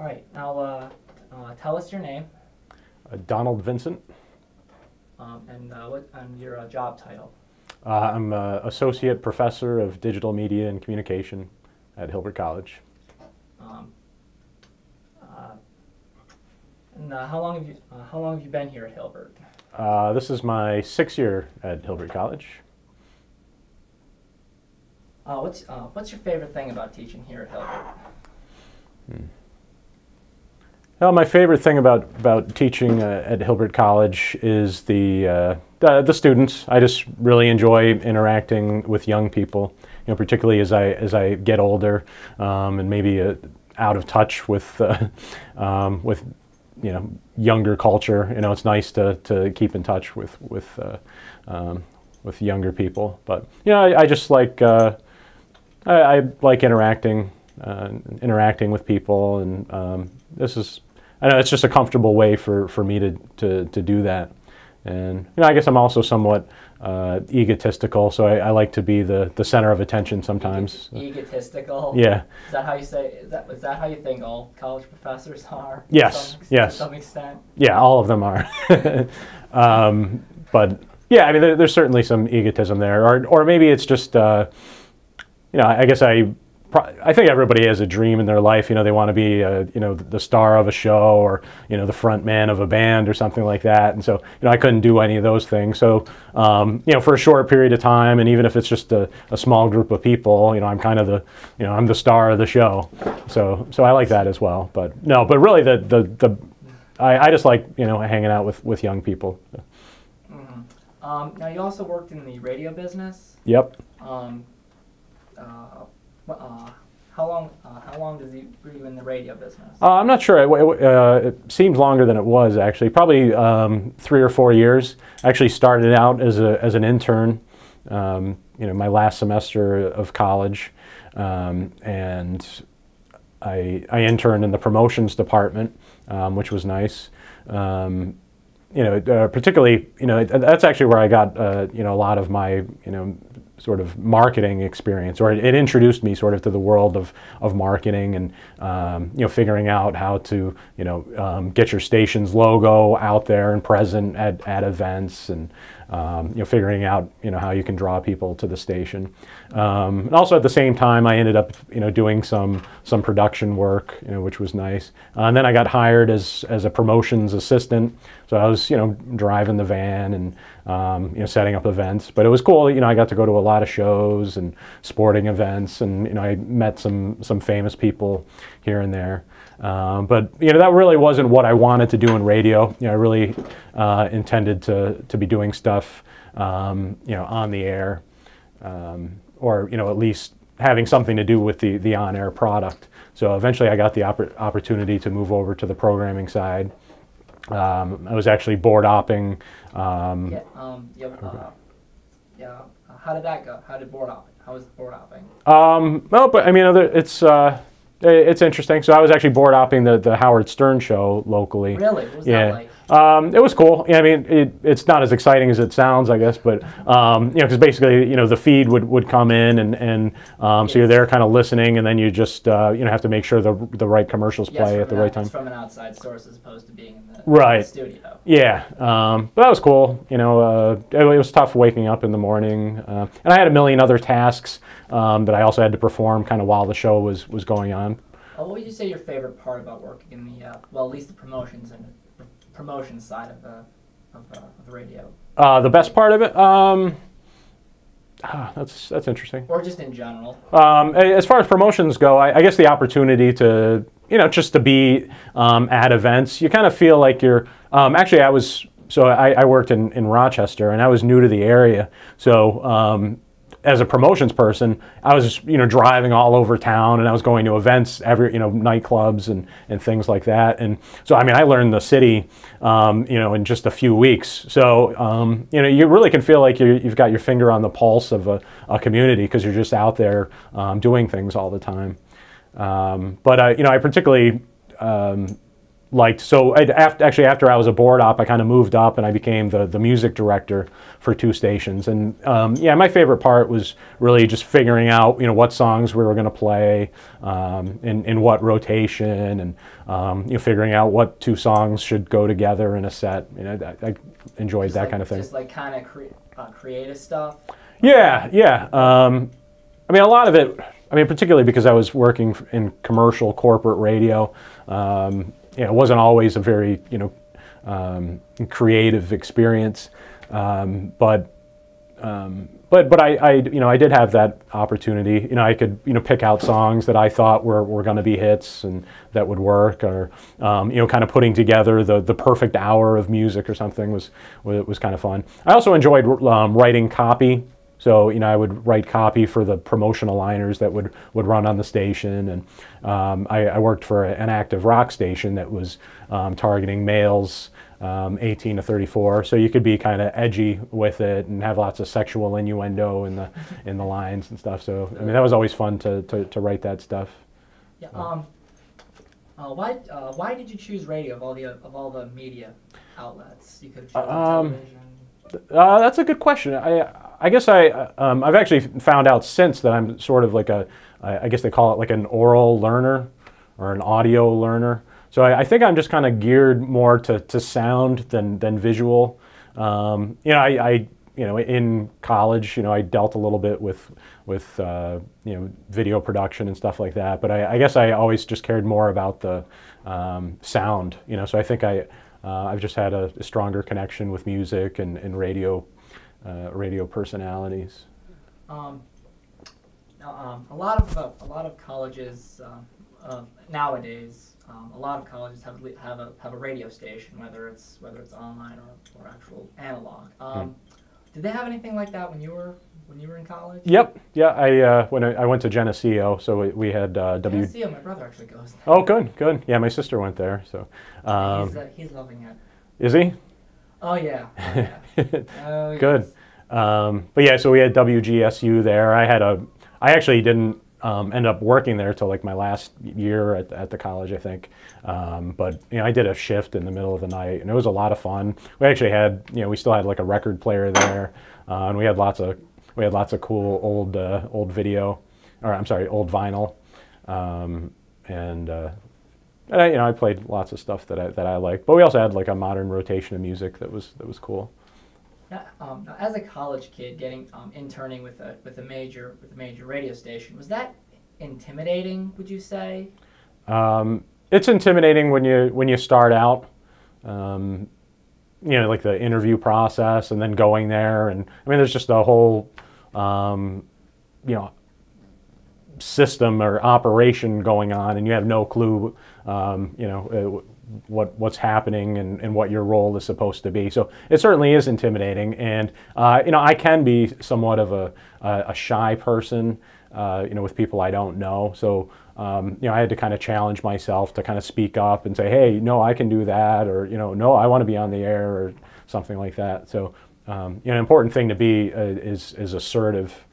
All right, now tell us your name Donald Vincent. and your job title. I'm an associate professor of digital media and communication at Hilbert College. Um, uh, and how long have you been here at Hilbert? This is my 6th year at Hilbert College. What's your favorite thing about teaching here at Hilbert? Well, my favorite thing about teaching at Hilbert College is the students. I just really enjoy interacting with young people, particularly as I get older and maybe out of touch with younger culture. It's nice to keep in touch with younger people. But I just like I like interacting with people, and I know it's just a comfortable way for me to do that. And I guess I'm also somewhat egotistical, so I like to be the center of attention sometimes. Egotistical? Yeah. Is that how you say? Is that how you think all college professors are? Yes. Yes. To some extent. Yeah, all of them are. But yeah, I mean, there's certainly some egotism there, or maybe it's just I guess I think everybody has a dream in their life. They want to be, the star of a show, or the front man of a band or something like that. And so, I couldn't do any of those things. So, for a short period of time, and even if it's just a small group of people, I'm kind of I'm the star of the show. So I like that as well. But really, I just like hanging out with young people. Mm-hmm. Now you also worked in the radio business. Yep. How long were you in the radio business? I'm not sure. It seemed longer than it was, actually. Probably 3 or 4 years. I actually started out as an intern, my last semester of college, and I interned in the promotions department, which was nice. Particularly, that's actually where I got a lot of my sort of marketing experience, or it introduced me sort of to the world of marketing, and figuring out how to get your station's logo out there and present at events, and figuring out how you can draw people to the station. And also at the same time, I ended up doing some production work, which was nice. And then I got hired as a promotions assistant. So I was driving the van and setting up events. But it was cool. I got to go to a lot of shows and sporting events, and I met some famous people here and there. But that really wasn't what I wanted to do in radio. I really intended to be doing stuff on the air, or at least having something to do with the on-air product. So eventually I got the opportunity to move over to the programming side. I was actually board opping. How did that go? How did board opping? How was board opping? Well, but I mean, it's interesting. So I was actually board opping the Howard Stern show locally. Really? What was that like? It was cool. Yeah, I mean, it's not as exciting as it sounds, I guess, but because basically, the feed would come in, and so you're there kind of listening, and then you just have to make sure the right commercials play at the right time. It's from an outside source as opposed to being in the right studio. Yeah, but that was cool. It was tough waking up in the morning, and I had a million other tasks that I also had to perform kind of while the show was going on. What would you say your favorite part about working in the at least the promotions and promotion side of the radio? The best part of it, that's interesting. Or just in general. As far as promotions go, I guess the opportunity to just to be at events, you kind of feel like you're. Actually, I worked in Rochester, and I was new to the area, so. As a promotions person, I was driving all over town, and I was going to events, nightclubs and things like that. And so I mean, I learned the city in just a few weeks. So you really can feel like you've got your finger on the pulse of a community, because you're just out there doing things all the time. But I particularly liked. So after I was a board op, I kind of moved up and I became the music director for 2 stations. And yeah, my favorite part was really just figuring out, you know, what songs we were going to play, in what rotation, and you know, figuring out what 2 songs should go together in a set. You know, I enjoyed Just that like, kind of thing. Just like kind of creative stuff. Yeah, yeah. I mean, a lot of it. I mean, particularly because I was working in commercial corporate radio. You know, it wasn't always a very, you know, creative experience, but I you know, I did have that opportunity. You know, I could, you know, pick out songs that I thought were going to be hits and that would work, or you know, kind of putting together the perfect hour of music or something was kind of fun. I also enjoyed writing copy. So, you know, I would write copy for the promotional liners that would run on the station, and I worked for an active rock station that was targeting males 18 to 34. So you could be kind of edgy with it and have lots of sexual innuendo in the lines and stuff. So, I mean, that was always fun to write that stuff. Yeah. Why did you choose radio of all the media outlets? You could have chosen television. That's a good question. I guess I've actually found out since that I'm sort of like I guess they call it like an oral learner or an audio learner. So I think I'm just kind of geared more to sound than visual. You know, you know, in college, you know, I dealt a little bit with you know, video production and stuff like that. But I guess I always just cared more about the sound. You know, so I think I've just had a stronger connection with music and radio personalities. A lot of colleges nowadays, a lot of colleges have a radio station, whether it's online or actual analog. Did they have anything like that when you were in college? Yep. Yeah. When I went to Geneseo, so we had Geneseo, my brother actually goes there. Oh, good. Yeah, my sister went there, so. He's loving it. Is he? Oh yeah. Oh, good. Yes. But yeah, so we had WGSU there. I actually didn't end up working there till like my last year at the college, I think. But you know, I did a shift in the middle of the night, and it was a lot of fun. We actually had, you know, we still had like a record player there, and we had lots of cool old video, or I'm sorry, old vinyl, and you know, I played lots of stuff that I liked. But we also had like a modern rotation of music that was cool. Now, as a college kid, getting interning with a major radio station, was that intimidating? Would you say? It's intimidating when you start out. You know, like the interview process, and then going there, and I mean, there's just a whole, you know, system or operation going on, and you have no clue, you know, what's happening and what your role is supposed to be. So it certainly is intimidating, and you know, I can be somewhat of a shy person, you know, with people I don't know. So you know, I had to kind of challenge myself to kind of speak up and say, hey, no, I can do that, or you know, no, I want to be on the air, or something like that. So you know, an important thing to be is assertive.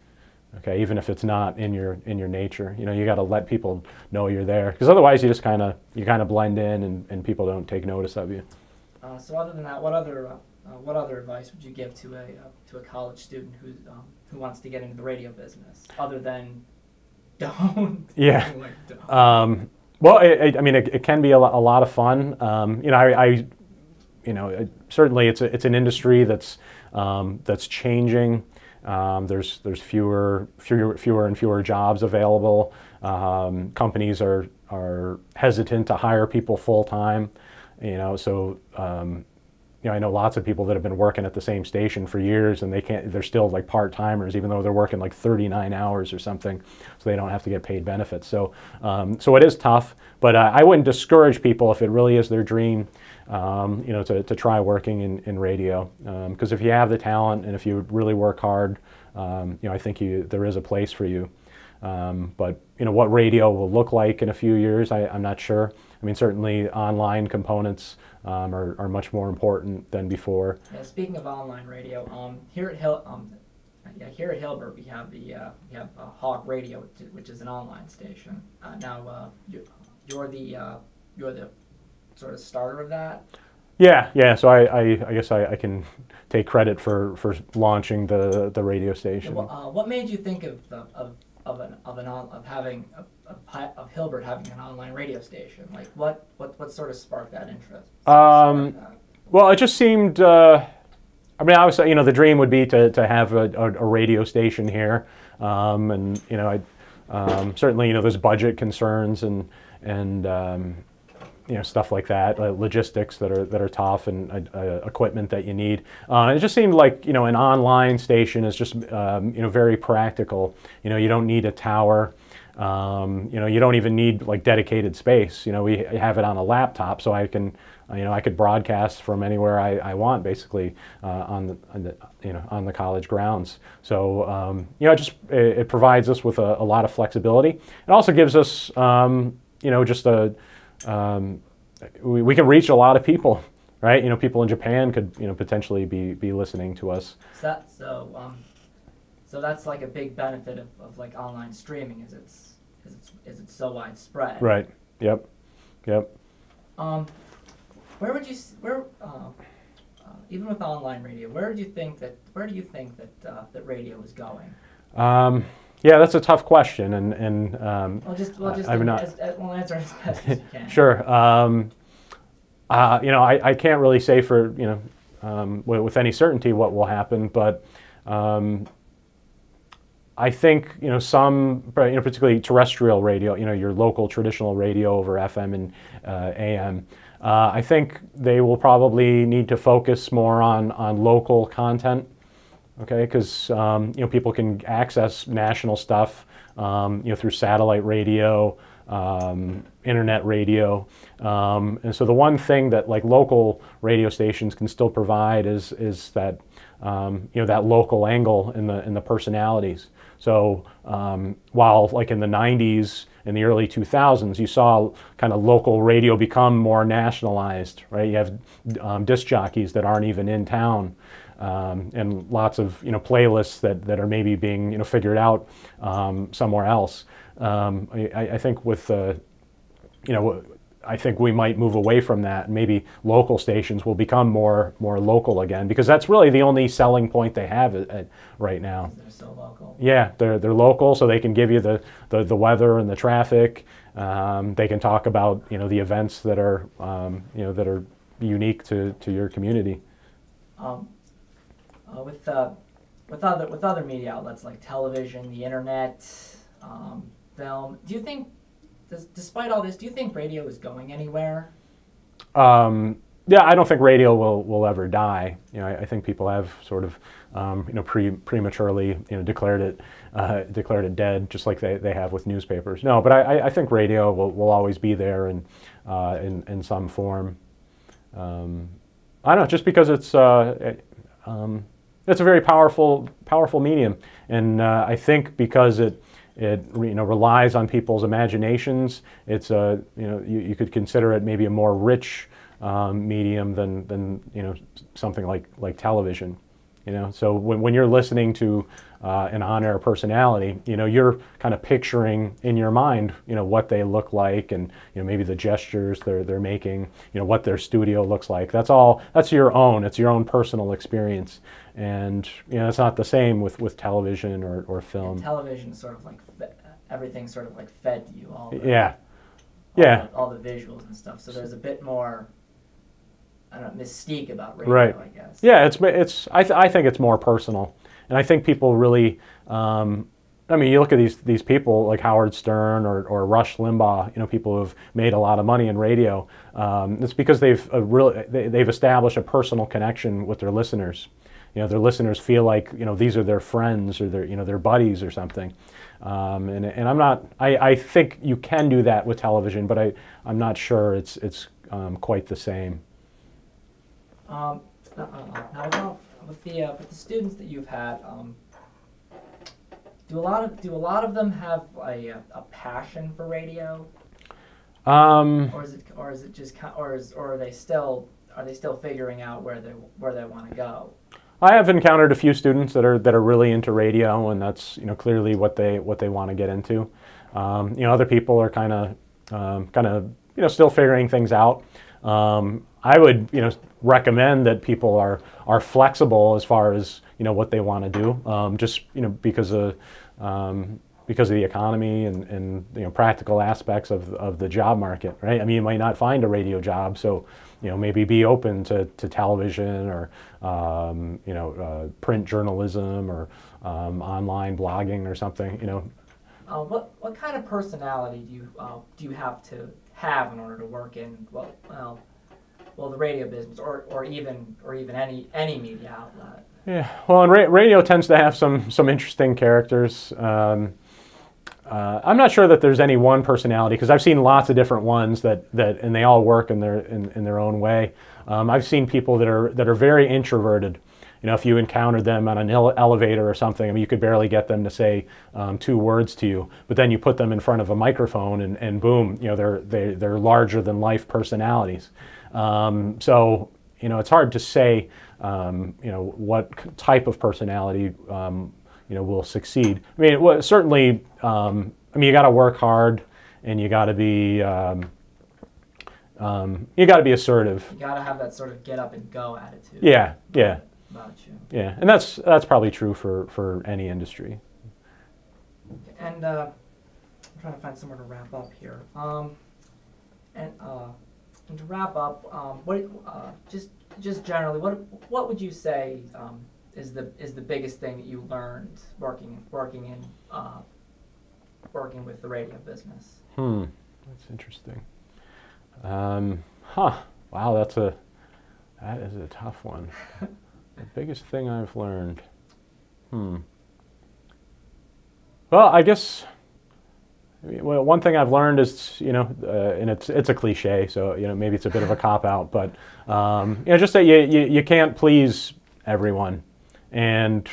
Okay, even if it's not in your nature, you know, you got to let people know you're there, because otherwise you just kind of blend in, and people don't take notice of you. So other than that, what other advice would you give to a college student who wants to get into the radio business, other than don't? Yeah. Like, don't. Well, I mean, it can be a lot of fun. You know, you know, certainly it's an industry that's changing. There's fewer and fewer jobs available. Companies are hesitant to hire people full time. You know, so you know, I know lots of people that have been working at the same station for years, and they're still like part timers, even though they're working like 39 hours or something, so they don't have to get paid benefits. So so it is tough, but I wouldn't discourage people if it really is their dream, you know, to try working in radio, because if you have the talent and if you really work hard, you know, I think there is a place for you. But you know, what radio will look like in a few years, I'm not sure. I mean, certainly online components are much more important than before. Yeah, speaking of online radio, here at Hilbert we have Hawk Radio, which is an online station. Now you're the sort of starter of that? Yeah, yeah. So I guess I can take credit for launching the radio station. What made you think of having of Hilbert having an online radio station? Like what sort of sparked that interest? Well, it just seemed. I mean, obviously, the dream would be to have a radio station here, and certainly, there's budget concerns and stuff like that, logistics that are tough, and equipment that you need. It just seemed like an online station is just very practical. You don't need a tower. You don't even need like dedicated space. We have it on a laptop, so I could broadcast from anywhere I want, basically, on the college grounds. So it provides us with a lot of flexibility. It also gives us we can reach a lot of people, right? People in Japan could potentially be listening to us. So that's like a big benefit of like online streaming is it's so widespread. Right. Yep. Even with online radio, where do you think that radio is going? Yeah, that's a tough question, and answer as best as you can. Sure. I can't really say for with any certainty what will happen, but I think some particularly terrestrial radio, your local traditional radio over FM and AM. I think they will probably need to focus more on local content. Okay, because people can access national stuff through satellite radio, internet radio, and so the one thing that like local radio stations can still provide is that that local angle in the personalities. So while like in the 90s and the early 2000s, you saw kind of local radio become more nationalized, right? You have disc jockeys that aren't even in town. And lots of playlists that are maybe being figured out somewhere else. I think with I think we might move away from that. Maybe local stations will become more local again, because that's really the only selling point they have right now. They're so local. Yeah, they're local, so they can give you the weather and the traffic. They can talk about the events that are that are unique to your community. With other media outlets like television, the internet, film, do you think, despite all this, do you think radio is going anywhere? Yeah, I don't think radio will ever die. I think people have sort of prematurely declared it dead, just like they have with newspapers. No, but I think radio will always be there in some form. I don't know, just because it's a very powerful medium, and I think because it relies on people's imaginations. It's you could consider it maybe a more rich medium than something like television. So when you're listening to an on-air personality, you're kind of picturing in your mind, what they look like, and maybe the gestures they're making, what their studio looks like. That's your own. It's your own personal experience, and it's not the same with television or film. And television is sort of like everything's sort of like fed to you. All the visuals and stuff. So there's a bit more, I don't know, mystique about radio, right. I guess. Yeah, I think it's more personal, and I think people really. You look at these people like Howard Stern or Rush Limbaugh. People who've made a lot of money in radio. It's because they've established a personal connection with their listeners. Their listeners feel like these are their friends or their buddies or something. And I'm not. I think you can do that with television, but I'm not sure it's quite the same. Now with the students that you've had, do a lot of them have a passion for radio? Or is it just or are they still figuring out where they want to go? I have encountered a few students that are really into radio, and that's clearly what they want to get into. Other people are kind of still figuring things out. I would, recommend that people are flexible as far as, what they want to do, just, because of the economy and practical aspects of the job market, right? I mean, you might not find a radio job, so maybe be open to television or print journalism or online blogging or something. What kind of personality do you have to have in order to work in the radio business or even any media outlet? Yeah, well, and radio tends to have some interesting characters. I'm not sure that there's any one personality, because I've seen lots of different ones that and they all work in their own way. I've seen people that are very introverted. If you encountered them on an elevator or something, I mean, you could barely get them to say 2 words to you. But then you put them in front of a microphone, and boom, they're larger than life personalities. So it's hard to say what type of personality will succeed. I mean, certainly, you got to work hard, and you got to be assertive. You got to have that sort of get up and go attitude. Yeah. About you. Yeah, and that's probably true for any industry. And I'm trying to find somewhere to wrap up here. And to wrap up, just generally, what would you say is the biggest thing that you learned working with the radio business? That's interesting. Wow, that is a tough one. The biggest thing I've learned. Well, I guess. Well, one thing I've learned is, and it's a cliche, so maybe it's a bit of a cop out, but just that you can't please everyone, and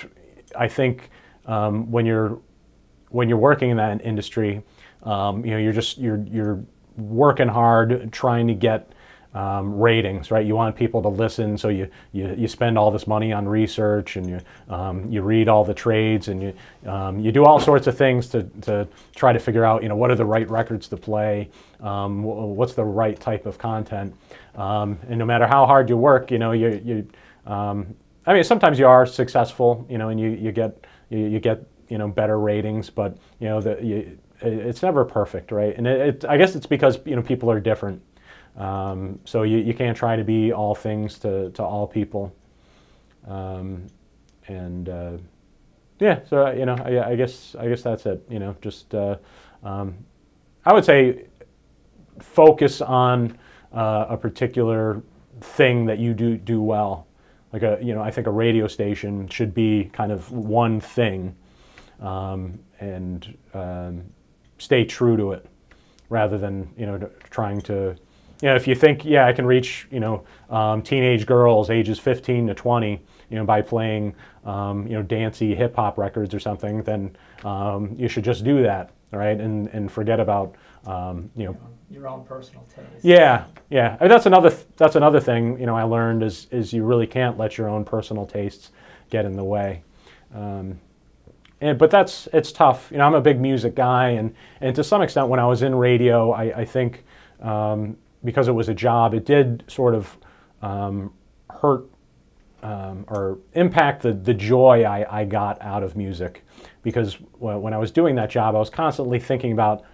I think when you're working in that industry, you're working hard trying to get ratings, right? You want people to listen, so you spend all this money on research, and you read all the trades, and you do all sorts of things to try to figure out what are the right records to play, what's the right type of content, and no matter how hard you work, sometimes you are successful, and you get better ratings, but it's never perfect, right? And I guess it's because people are different. So you can't try to be all things to all people, So I guess that's it. Just I would say focus on a particular thing that you do well. Like I think a radio station should be kind of one thing, and stay true to it, rather than trying to. If you think, I can reach, teenage girls ages 15 to 20, by playing, dancey hip hop records or something, then you should just do that, right? And forget about, your own personal taste. Yeah. I mean, that's another thing, I learned is you really can't let your own personal tastes get in the way. But it's tough. I'm a big music guy, and to some extent, when I was in radio, I think. Because it was a job, it did sort of hurt or impact the joy I got out of music. Because when I was doing that job, I was constantly thinking about,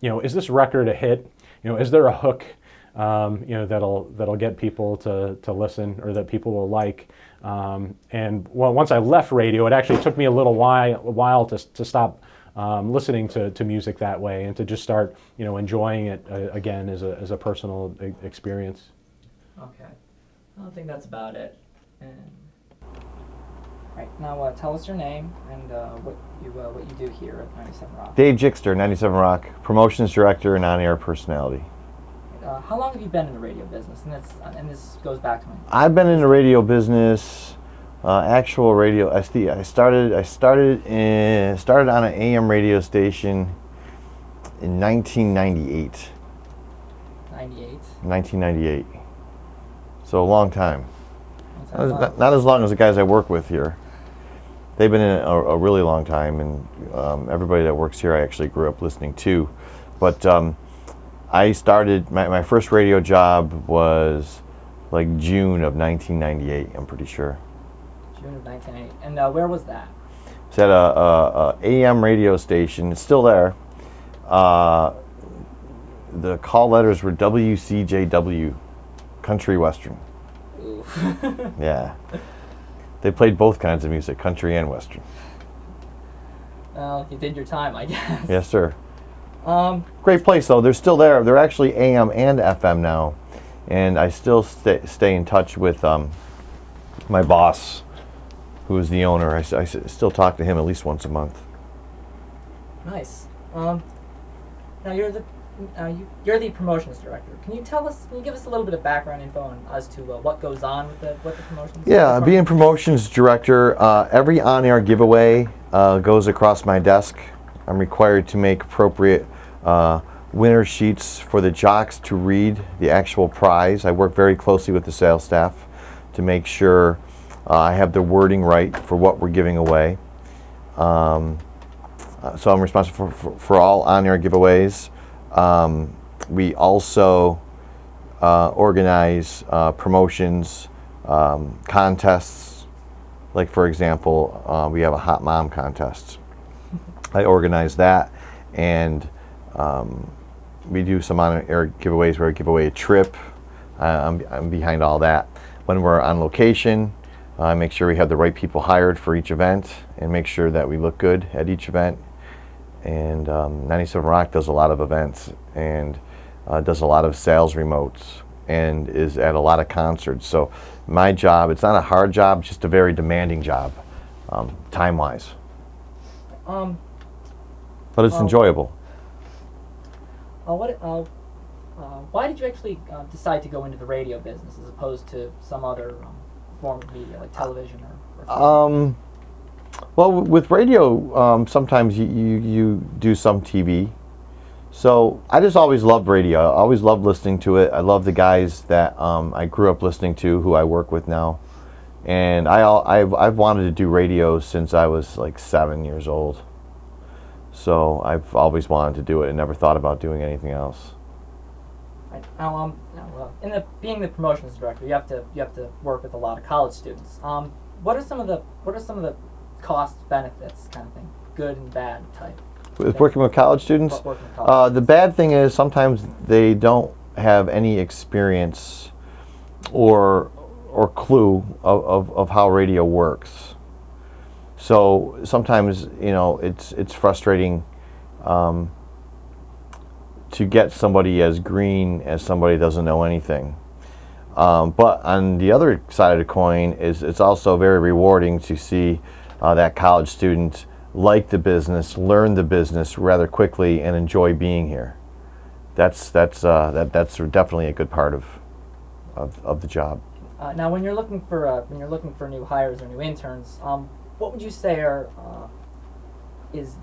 is this record a hit? Is there a hook, that'll get people to listen, or that people will like? And once I left radio, it actually took me a little while to stop. Listening to music that way, and to just start, enjoying it again as a personal experience. Okay, I don't think that's about it. Right now, tell us your name and what you do here at 97 Rock. Dave Jixter, 97 Rock, promotions director and on-air personality. How long have you been in the radio business? And this goes back to me. I've been in the radio business. Actual radio. I started on an AM radio station in 1998. 1998. So a long time. Not as long as the guys I work with here. They've been in a really long time, and everybody that works here I actually grew up listening to. But I started, my first radio job was like June of 1998, I'm pretty sure. June of 1980. And where was that? It's at a AM radio station. It's still there. The call letters were WCJW, Country Western. Ooh. Yeah. They played both kinds of music, country and Western. Well, you did your time, I guess. Yes, sir. Great place, though. They're still there. They're actually AM and FM now. And I still stay in touch with my boss, who is the owner. I still talk to him at least once a month. Nice. Now you're the promotions director. Can you give us a little bit of background info as to what goes on with the promotions? Yeah, being promotions director, every on-air giveaway goes across my desk. I'm required to make appropriate winner sheets for the jocks to read the actual prize. I work very closely with the sales staff to make sure I have the wording right for what we're giving away. So I'm responsible for all on-air giveaways. We also organize promotions, contests. Like, for example, we have a Hot Mom contest. I organize that, and we do some on-air giveaways where we give away a trip. I'm behind all that. When we're on location, I make sure we have the right people hired for each event and make sure that we look good at each event. And 97 Rock does a lot of events and does a lot of sales remotes and is at a lot of concerts. So my job, it's not a hard job, it's just a very demanding job, time-wise. But it's enjoyable. Why did you actually decide to go into the radio business as opposed to some other form of media, like television or well, with radio, sometimes you do some TV. So I just always loved radio. I always loved listening to it. I love the guys that I grew up listening to, who I work with now. And I've wanted to do radio since I was like 7 years old. So I've always wanted to do it and never thought about doing anything else. Right. Now, being the promotions director, you have to work with a lot of college students. What are some of the cost benefits, kind of thing, good and bad type? With working with college students, the bad thing is sometimes they don't have any experience or clue of how radio works. So sometimes, you know, it's frustrating to get somebody as green as somebody doesn't know anything. But on the other side of the coin is it's also very rewarding to see that college student like the business, learn the business rather quickly, and enjoy being here. That's definitely a good part of the job. Now, when you're looking for new hires or new interns, what would you say is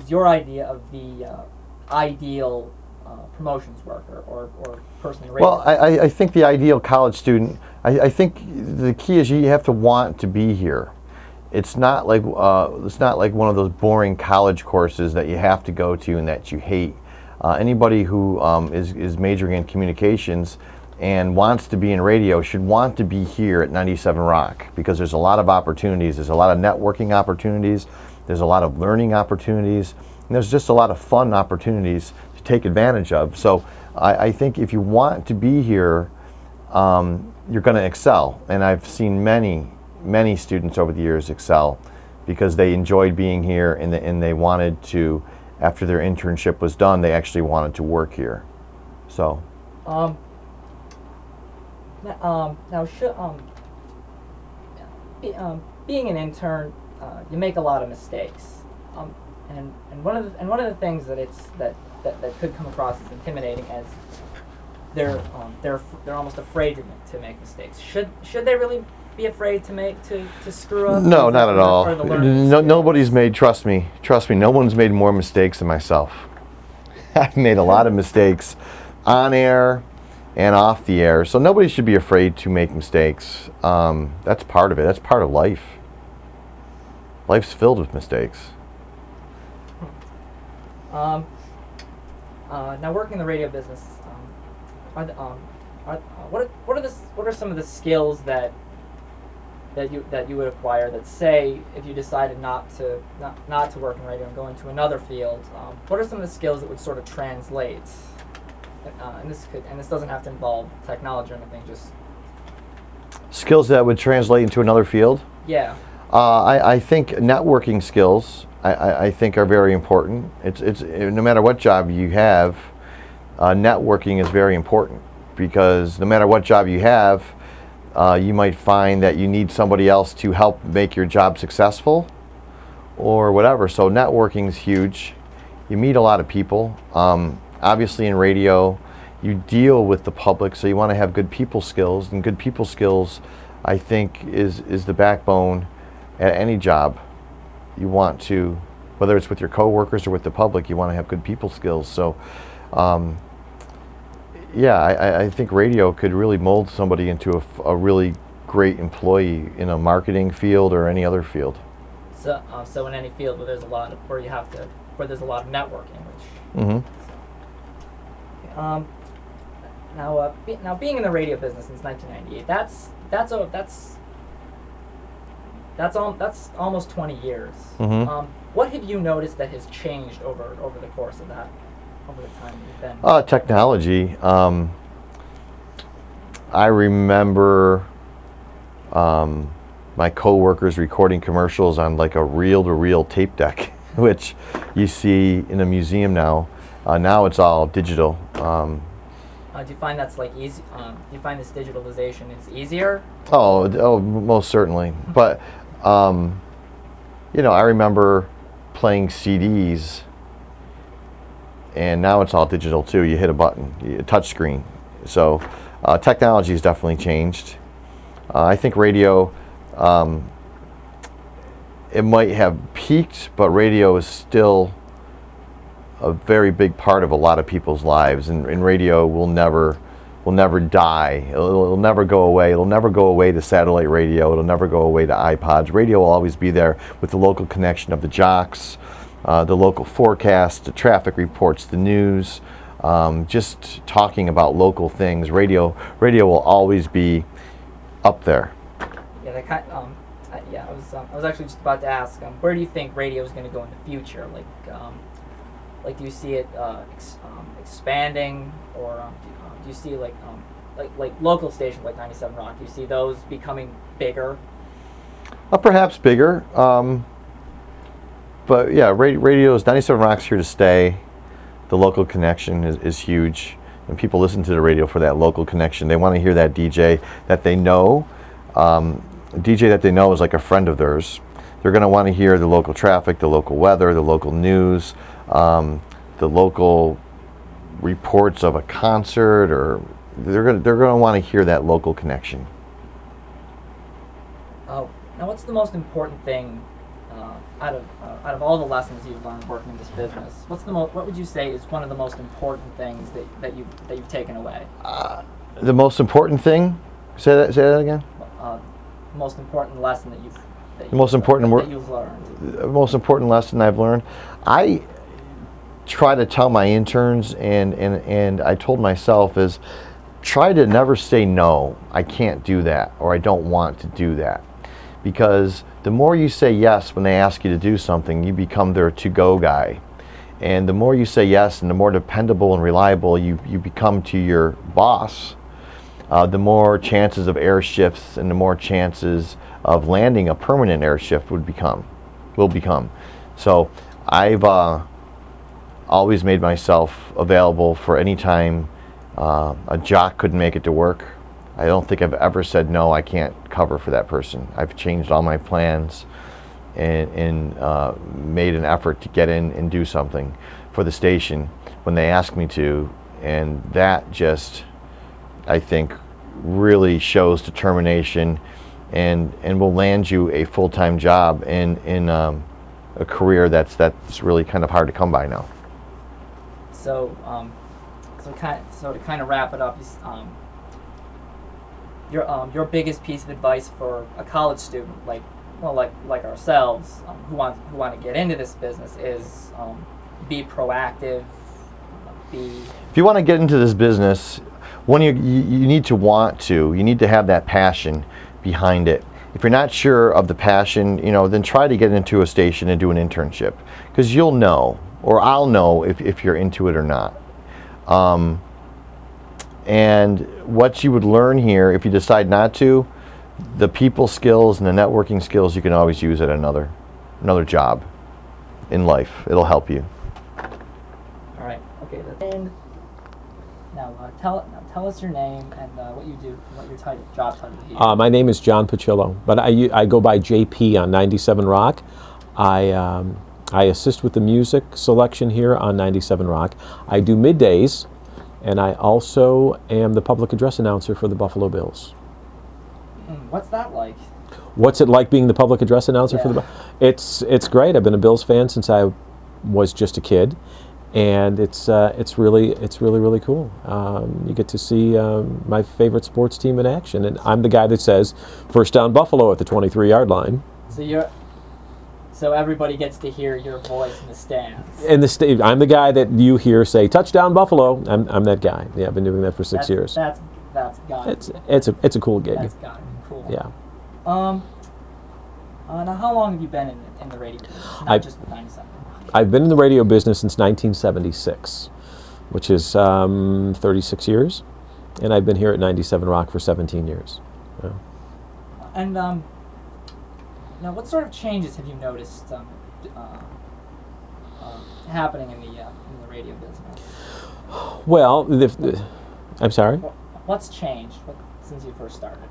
your idea of the ideal promotions worker or person in radio? Well, I think the ideal college student, I think the key is you have to want to be here. It's not like one of those boring college courses that you have to go to and that you hate. Anybody who is majoring in communications and wants to be in radio should want to be here at 97 Rock, because there's a lot of opportunities. There's a lot of networking opportunities. There's a lot of learning opportunities. And there's just a lot of fun opportunities to take advantage of. So I think if you want to be here, you're going to excel. And I've seen many students over the years excel because they enjoyed being here and they wanted to, after their internship was done, they actually wanted to work here. So. Being an intern, you make a lot of mistakes, and one of the things that could come across as intimidating as they're almost afraid to make mistakes. Should they really be afraid to screw up? No, not at all. Nobody's made. Trust me. No one's made more mistakes than myself. I've made a lot of mistakes on air and off the air, so nobody should be afraid to make mistakes. That's part of it. That's part of life. Life's filled with mistakes. Now working in the radio business, what are some of the skills that you would acquire that, say, if you decided not to work in radio and go into another field, what are some of the skills that would sort of translate? And this doesn't have to involve technology or anything, just skills that would translate into another field. Yeah. I think networking skills I think are very important. It's no matter what job you have, networking is very important, because no matter what job you have, you might find that you need somebody else to help make your job successful or whatever. So networking is huge. You meet a lot of people. Obviously in radio, you deal with the public, so you want to have good people skills, and good people skills, I think, is the backbone at any job. You want to, whether it's with your coworkers or with the public, you want to have good people skills. So yeah, I think radio could really mold somebody into a really great employee in a marketing field or any other field. So in any field where there's a lot of networking, which. Mm-hmm. Now being in the radio business since 1998, that's almost 20 years. Mm-hmm. What have you noticed that has changed over the course of that, over the time you've been? Technology. I remember my coworkers recording commercials on like a reel-to-reel tape deck, which you see in a museum now. Now it's all digital. Do you find that's like easy? Do you find this digitalization is easier? Oh, most certainly. But you know, I remember playing CDs, and now it's all digital too. You hit a button, a touch screen. So technology has definitely changed. I think radio, it might have peaked, but radio is still a very big part of a lot of people's lives, and radio will never die. It'll never go away. It'll never go away to satellite radio. It'll never go away to iPods. Radio will always be there with the local connection of the jocks, the local forecast, the traffic reports, the news, just talking about local things. Radio will always be up there. Yeah, I was actually just about to ask, where do you think radio is going to go in the future? Like, do you see it expanding, or do you see like local stations like 97 Rock? Do you see those becoming bigger? Perhaps bigger, but yeah, radio's 97 Rock's here to stay. The local connection is huge, and people listen to the radio for that local connection. They want to hear that DJ that they know. A DJ that they know is like a friend of theirs. They're going to want to hear the local traffic, the local weather, the local news, the local reports of a concert, or they're going to want to hear that local connection. Now, what's the most important thing out of all the lessons you've learned working in this business? What would you say is one of the most important things that you've taken away? The most important thing? Say that again. The most important lesson that you've learned. The most important lesson I've learned. I try to tell my interns, and I told myself, is try to never say no, I can't do that, or I don't want to do that. Because the more you say yes when they ask you to do something, you become their to-go guy. And the more you say yes, and the more dependable and reliable you become to your boss, the more chances of air shifts and the more chances of landing a permanent air shift will become. So I've always made myself available for any time a jock couldn't make it to work. I don't think I've ever said no, I can't cover for that person. I've changed all my plans and made an effort to get in and do something for the station when they ask me to, and that just, I think, really shows determination and will land you a full-time job in a career that's really kind of hard to come by now. So to kind of wrap it up, your biggest piece of advice for a college student like ourselves who want to get into this business is be proactive, be? If you want to get into this business, one, you need to want to. You need to have that passion behind it. If you're not sure of the passion, then try to get into a station and do an internship, because you'll know, or I'll know if you're into it or not. And what you would learn here, if you decide not to, the people skills and the networking skills you can always use at another job in life. It'll help you. All right. Okay. And now tell us your name and what you do, what your job title is. My name is John Pacillo, but I go by JP on 97 Rock. I assist with the music selection here on 97 Rock. I do middays, and I also am the public address announcer for the Buffalo Bills. What's that like? What's it like being the public address announcer for the Bills? It's great. I've been a Bills fan since I was just a kid, and it's really cool. You get to see my favorite sports team in action, and I'm the guy that says first down Buffalo at the 23-yard line. So everybody gets to hear your voice in the stands. I'm the guy that you hear say touchdown Buffalo. I'm that guy. Yeah, I've been doing that for 6 years. That's got it's a cool gig. That's got to be cool. Yeah. Now how long have you been in the radio business? Not just with 97 Rock. I've been in the radio business since 1976, which is 36 years, and I've been here at 97 Rock for 17 years. Yeah. And now, what sort of changes have you noticed happening in the radio business? Well, I'm sorry? What's changed since you first started?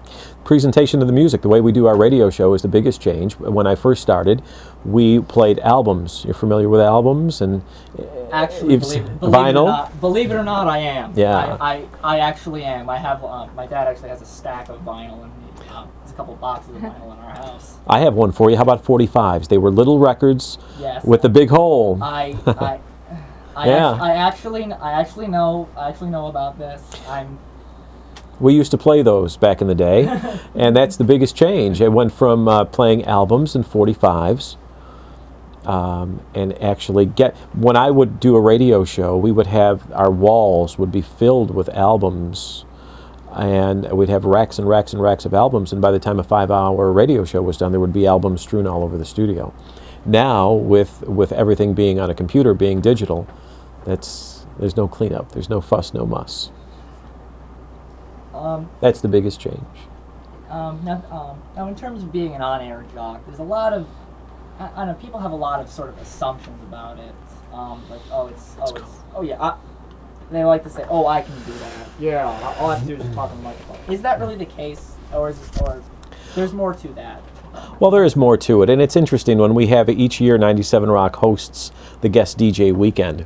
Presentation of the music. The way we do our radio show is the biggest change. When I first started, we played albums. You're familiar with albums? And actually, vinyl? Believe it or not, I am. Yeah. I actually am. I have. My dad actually has a stack of vinyl, and there's a couple boxes of vinyl in our house. I have one for you. How about 45s? They were little records with the big hole. I actually know about this. We used to play those back in the day, and that's the biggest change. It went from playing albums and 45s, and actually when I would do a radio show, we would have, our walls would be filled with albums, and we'd have racks and racks and racks of albums, and by the time a 5-hour radio show was done, there would be albums strewn all over the studio. Now, with everything being on a computer, being digital, there's no cleanup, there's no fuss, no muss. That's the biggest change. Now, in terms of being an on-air jock, there's a lot of, I know people have a lot of sort of assumptions about it. They like to say, I can do that. Yeah, all I have to do is talk on the microphone. Is that really the case, or there's more to that? Well, there is more to it, and it's interesting when we have each year 97 Rock hosts the guest DJ weekend.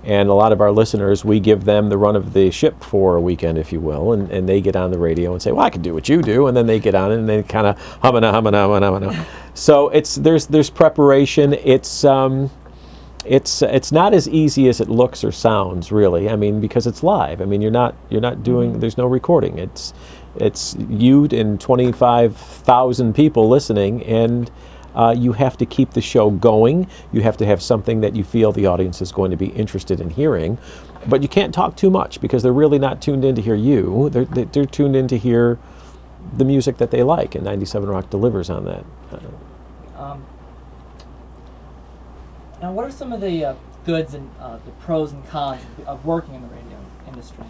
And a lot of our listeners, we give them the run of the ship for a weekend, if you will, and they get on the radio and say, well, I can do what you do, and then they get on it and they kind of hum. So there's preparation. It's not as easy as it looks or sounds, really. I mean, because it's live. I mean, you're not doing, there's no recording. It's you and 25,000 people listening, and you have to keep the show going. You have to have something that you feel the audience is going to be interested in hearing. But you can't talk too much, because they're really not tuned in to hear you. They're tuned in to hear the music that they like, and 97 Rock delivers on that. Now, what are some of the goods and the pros and cons of working in the radio industry?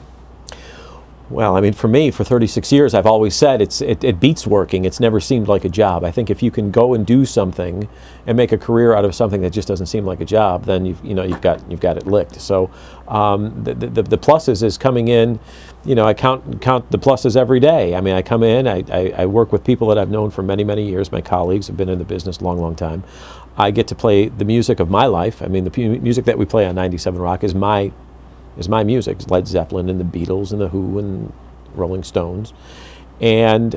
Well, I mean, for me, for 36 years, I've always said it beats working. It's never seemed like a job. I think if you can go and do something and make a career out of something that just doesn't seem like a job, then you've got it licked. So the pluses is coming in. I count the pluses every day. I mean, I come in, I work with people that I've known for many, many years. My colleagues have been in the business a long, long time. I get to play the music of my life. I mean, the music that we play on 97 Rock is my music. It's Led Zeppelin and the Beatles and the Who and Rolling Stones. And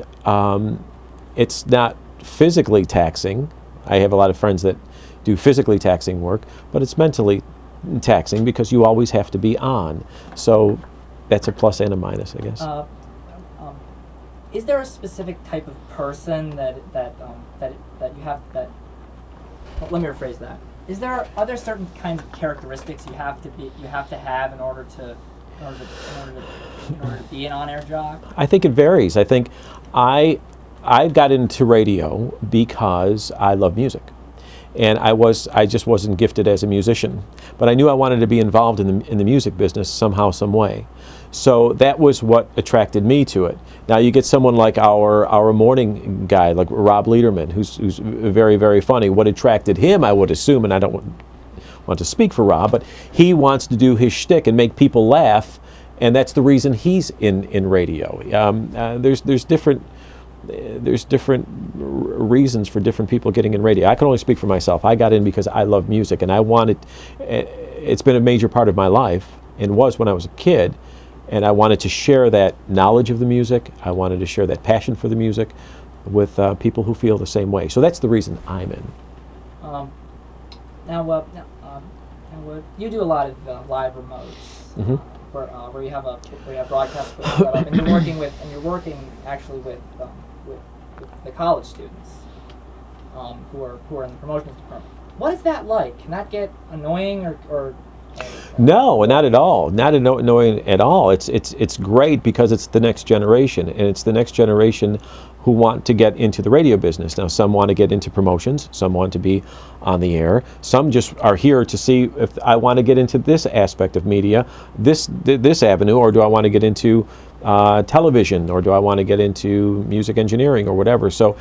it's not physically taxing. I have a lot of friends that do physically taxing work, but it's mentally taxing because you always have to be on. So that's a plus and a minus, I guess. Is there a specific type of person that you have that? Well, let me rephrase that. are there certain kinds of characteristics you have to have in order to be an on-air jock? I think it varies. I think I got into radio because I love music, and I just wasn't gifted as a musician, but I knew I wanted to be involved in the music business somehow, some way. So that was what attracted me to it. Now you get someone like our morning guy, like Rob Lederman, who's very, very funny. What attracted him, I would assume, and I don't want to speak for Rob, but he wants to do his shtick and make people laugh, and that's the reason he's in radio. There's different reasons for different people getting in radio. I can only speak for myself. I got in because I love music, and I wanted. It's been a major part of my life, and was when I was a kid. And I wanted to share that knowledge of the music. I wanted to share that passion for the music with people who feel the same way. So that's the reason I'm in. Now, you do a lot of live remotes, where you have broadcast equipment set up, and you're working actually with the college students who are in the promotions department. What is that like? Can that get annoying or No, not at all. Not annoying at all. It's great because it's the next generation, and it's the next generation who want to get into the radio business. Now, some want to get into promotions, some want to be on the air, some just are here to see if I want to get into this aspect of media, this avenue, or do I want to get into television, or do I want to get into music engineering or whatever. So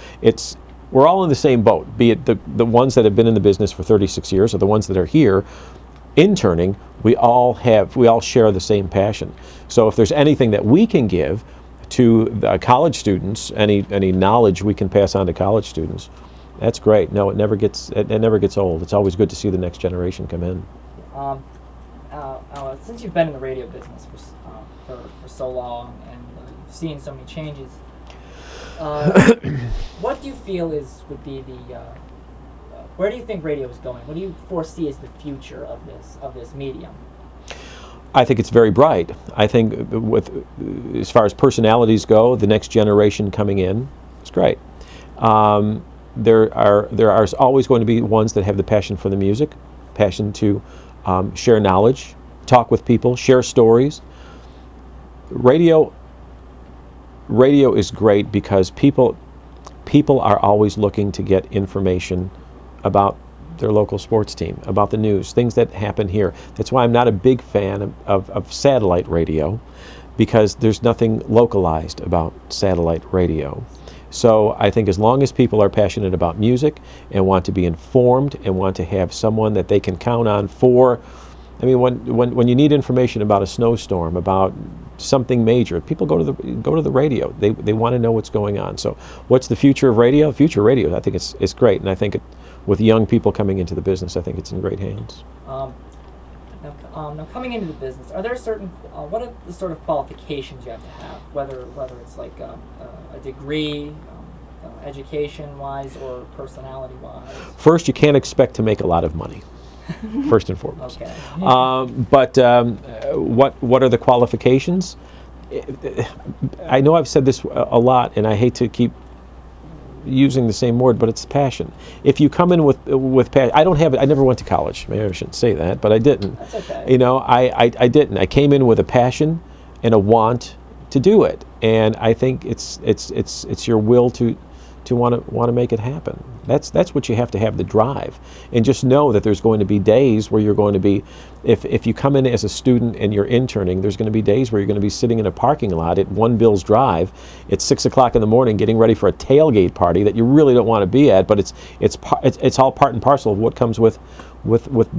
we're all in the same boat, be it the ones that have been in the business for 36 years or the ones that are here interning. We all share the same passion. So if there's anything that we can give to the college students, any knowledge we can pass on to college students, that's great. No, it never gets old. It's always good to see the next generation come in. Since you've been in the radio business for so long and you've seen so many changes, what do you feel would be the where do you think radio is going? What do you foresee as the future of this medium? I think it's very bright. I think as far as personalities go, the next generation coming in is great. There are always going to be ones that have the passion for the music, passion to share knowledge, talk with people, share stories. Radio is great because people are always looking to get information about their local sports team, about the news, things that happen here. That's why I'm not a big fan of satellite radio, because there's nothing localized about satellite radio. So I think as long as people are passionate about music and want to be informed and want to have someone that they can count on for, I mean, when you need information about a snowstorm, about something major, people go to the radio. They want to know what's going on. So what's the future of radio? The future of radio, I think it's great, and I think with young people coming into the business, I think it's in great hands. Now coming into the business, are there certain what are the sort of qualifications you have to have, whether it's like a degree, education-wise or personality-wise? First, you can't expect to make a lot of money. First and foremost. Okay. But what are the qualifications? I know I've said this a lot, and I hate to keep using the same word, but it's passion. If you come in with passion, I never went to college. Maybe I shouldn't say that, but I didn't. That's okay. You know, I didn't. I came in with a passion and a want to do it, and I think it's your will to want to make it happen. That's what you have to have, the drive, and just know that there's going to be days where you're going to be, if you come in as a student and you're interning, there's going to be days where you're going to be sitting in a parking lot at One Bills Drive at 6 o'clock in the morning getting ready for a tailgate party that you really don't want to be at, but it's all part and parcel of what comes with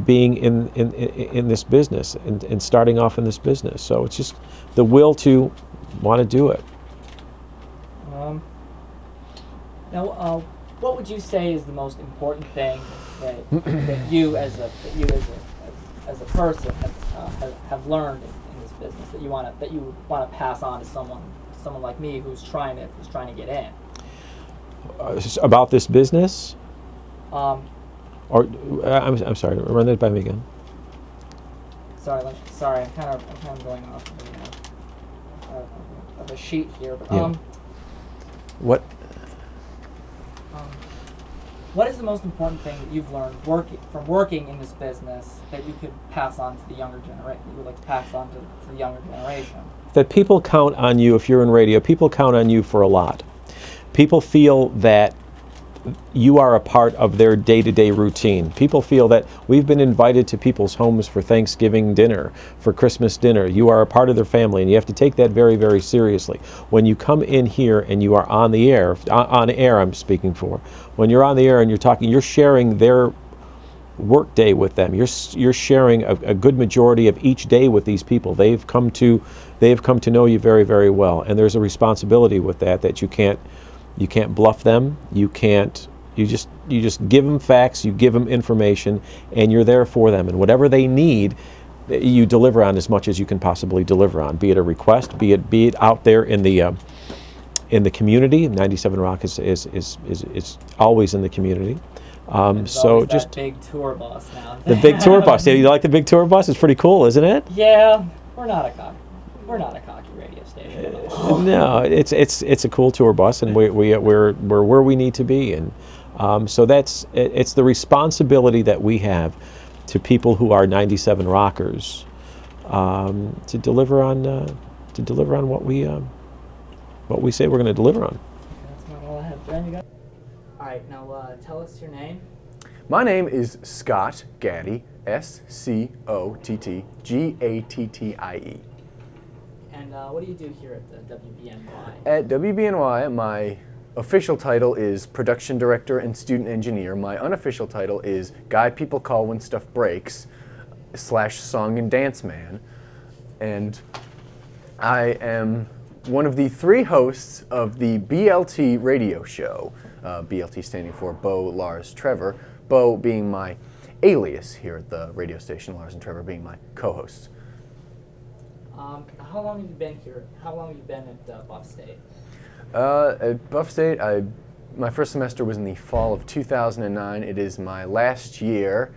being in this business and starting off in this business. So it's just the will to want to do it. Now, what would you say is the most important thing that you as a person have learned in this business that you want to pass on to someone like me who's trying to get in? About this business? Or I'm sorry. Run that by me again. Sorry. I'm kind of going off of a sheet here, but yeah. What? What is the most important thing that you've learned working in this business that you could pass on to the younger generation? You would like to pass on to the younger generation? That people count on you. If you're in radio, people count on you for a lot. People feel that you are a part of their day-to-day routine. People feel that we've been invited to people's homes for Thanksgiving dinner, for Christmas dinner. You are a part of their family, and you have to take that very, very seriously. When you come in here and you are on the air, I'm speaking for, when you're on the air and you're talking, you're sharing their work day with them. You're sharing a good majority of each day with these people. They've come to know you very, very well, and there's a responsibility with that you can't bluff them. You just give them facts, you give them information, and you're there for them. And whatever they need, you deliver on as much as you can possibly deliver on. Be it a request, be it out there in the community. 97 Rock is always in the community. So just that big tour bus now. The big tour bus. Yeah, you like the big tour bus? It's pretty cool, isn't it? Yeah, we're not a cocky radio station at all. No, it's a cool tour bus, and we're where we need to be, and so it's the responsibility that we have to people who are 97 Rockers to deliver on what we say we're going to deliver on. That's not all I have. Jen, you got? All right, now tell us your name. My name is Scott Gattie, Scottgattie. And what do you do here at the WBNY? At WBNY, my official title is Production Director and Student Engineer. My unofficial title is Guy People Call When Stuff Breaks / Song and Dance Man. And I am one of the 3 hosts of the BLT radio show. BLT standing for Bo, Lars, Trevor. Bo being my alias here at the radio station, Lars and Trevor being my co-hosts. How long have you been here? How long have you been at Buff State? At Buff State, my first semester was in the fall of 2009. It is my last year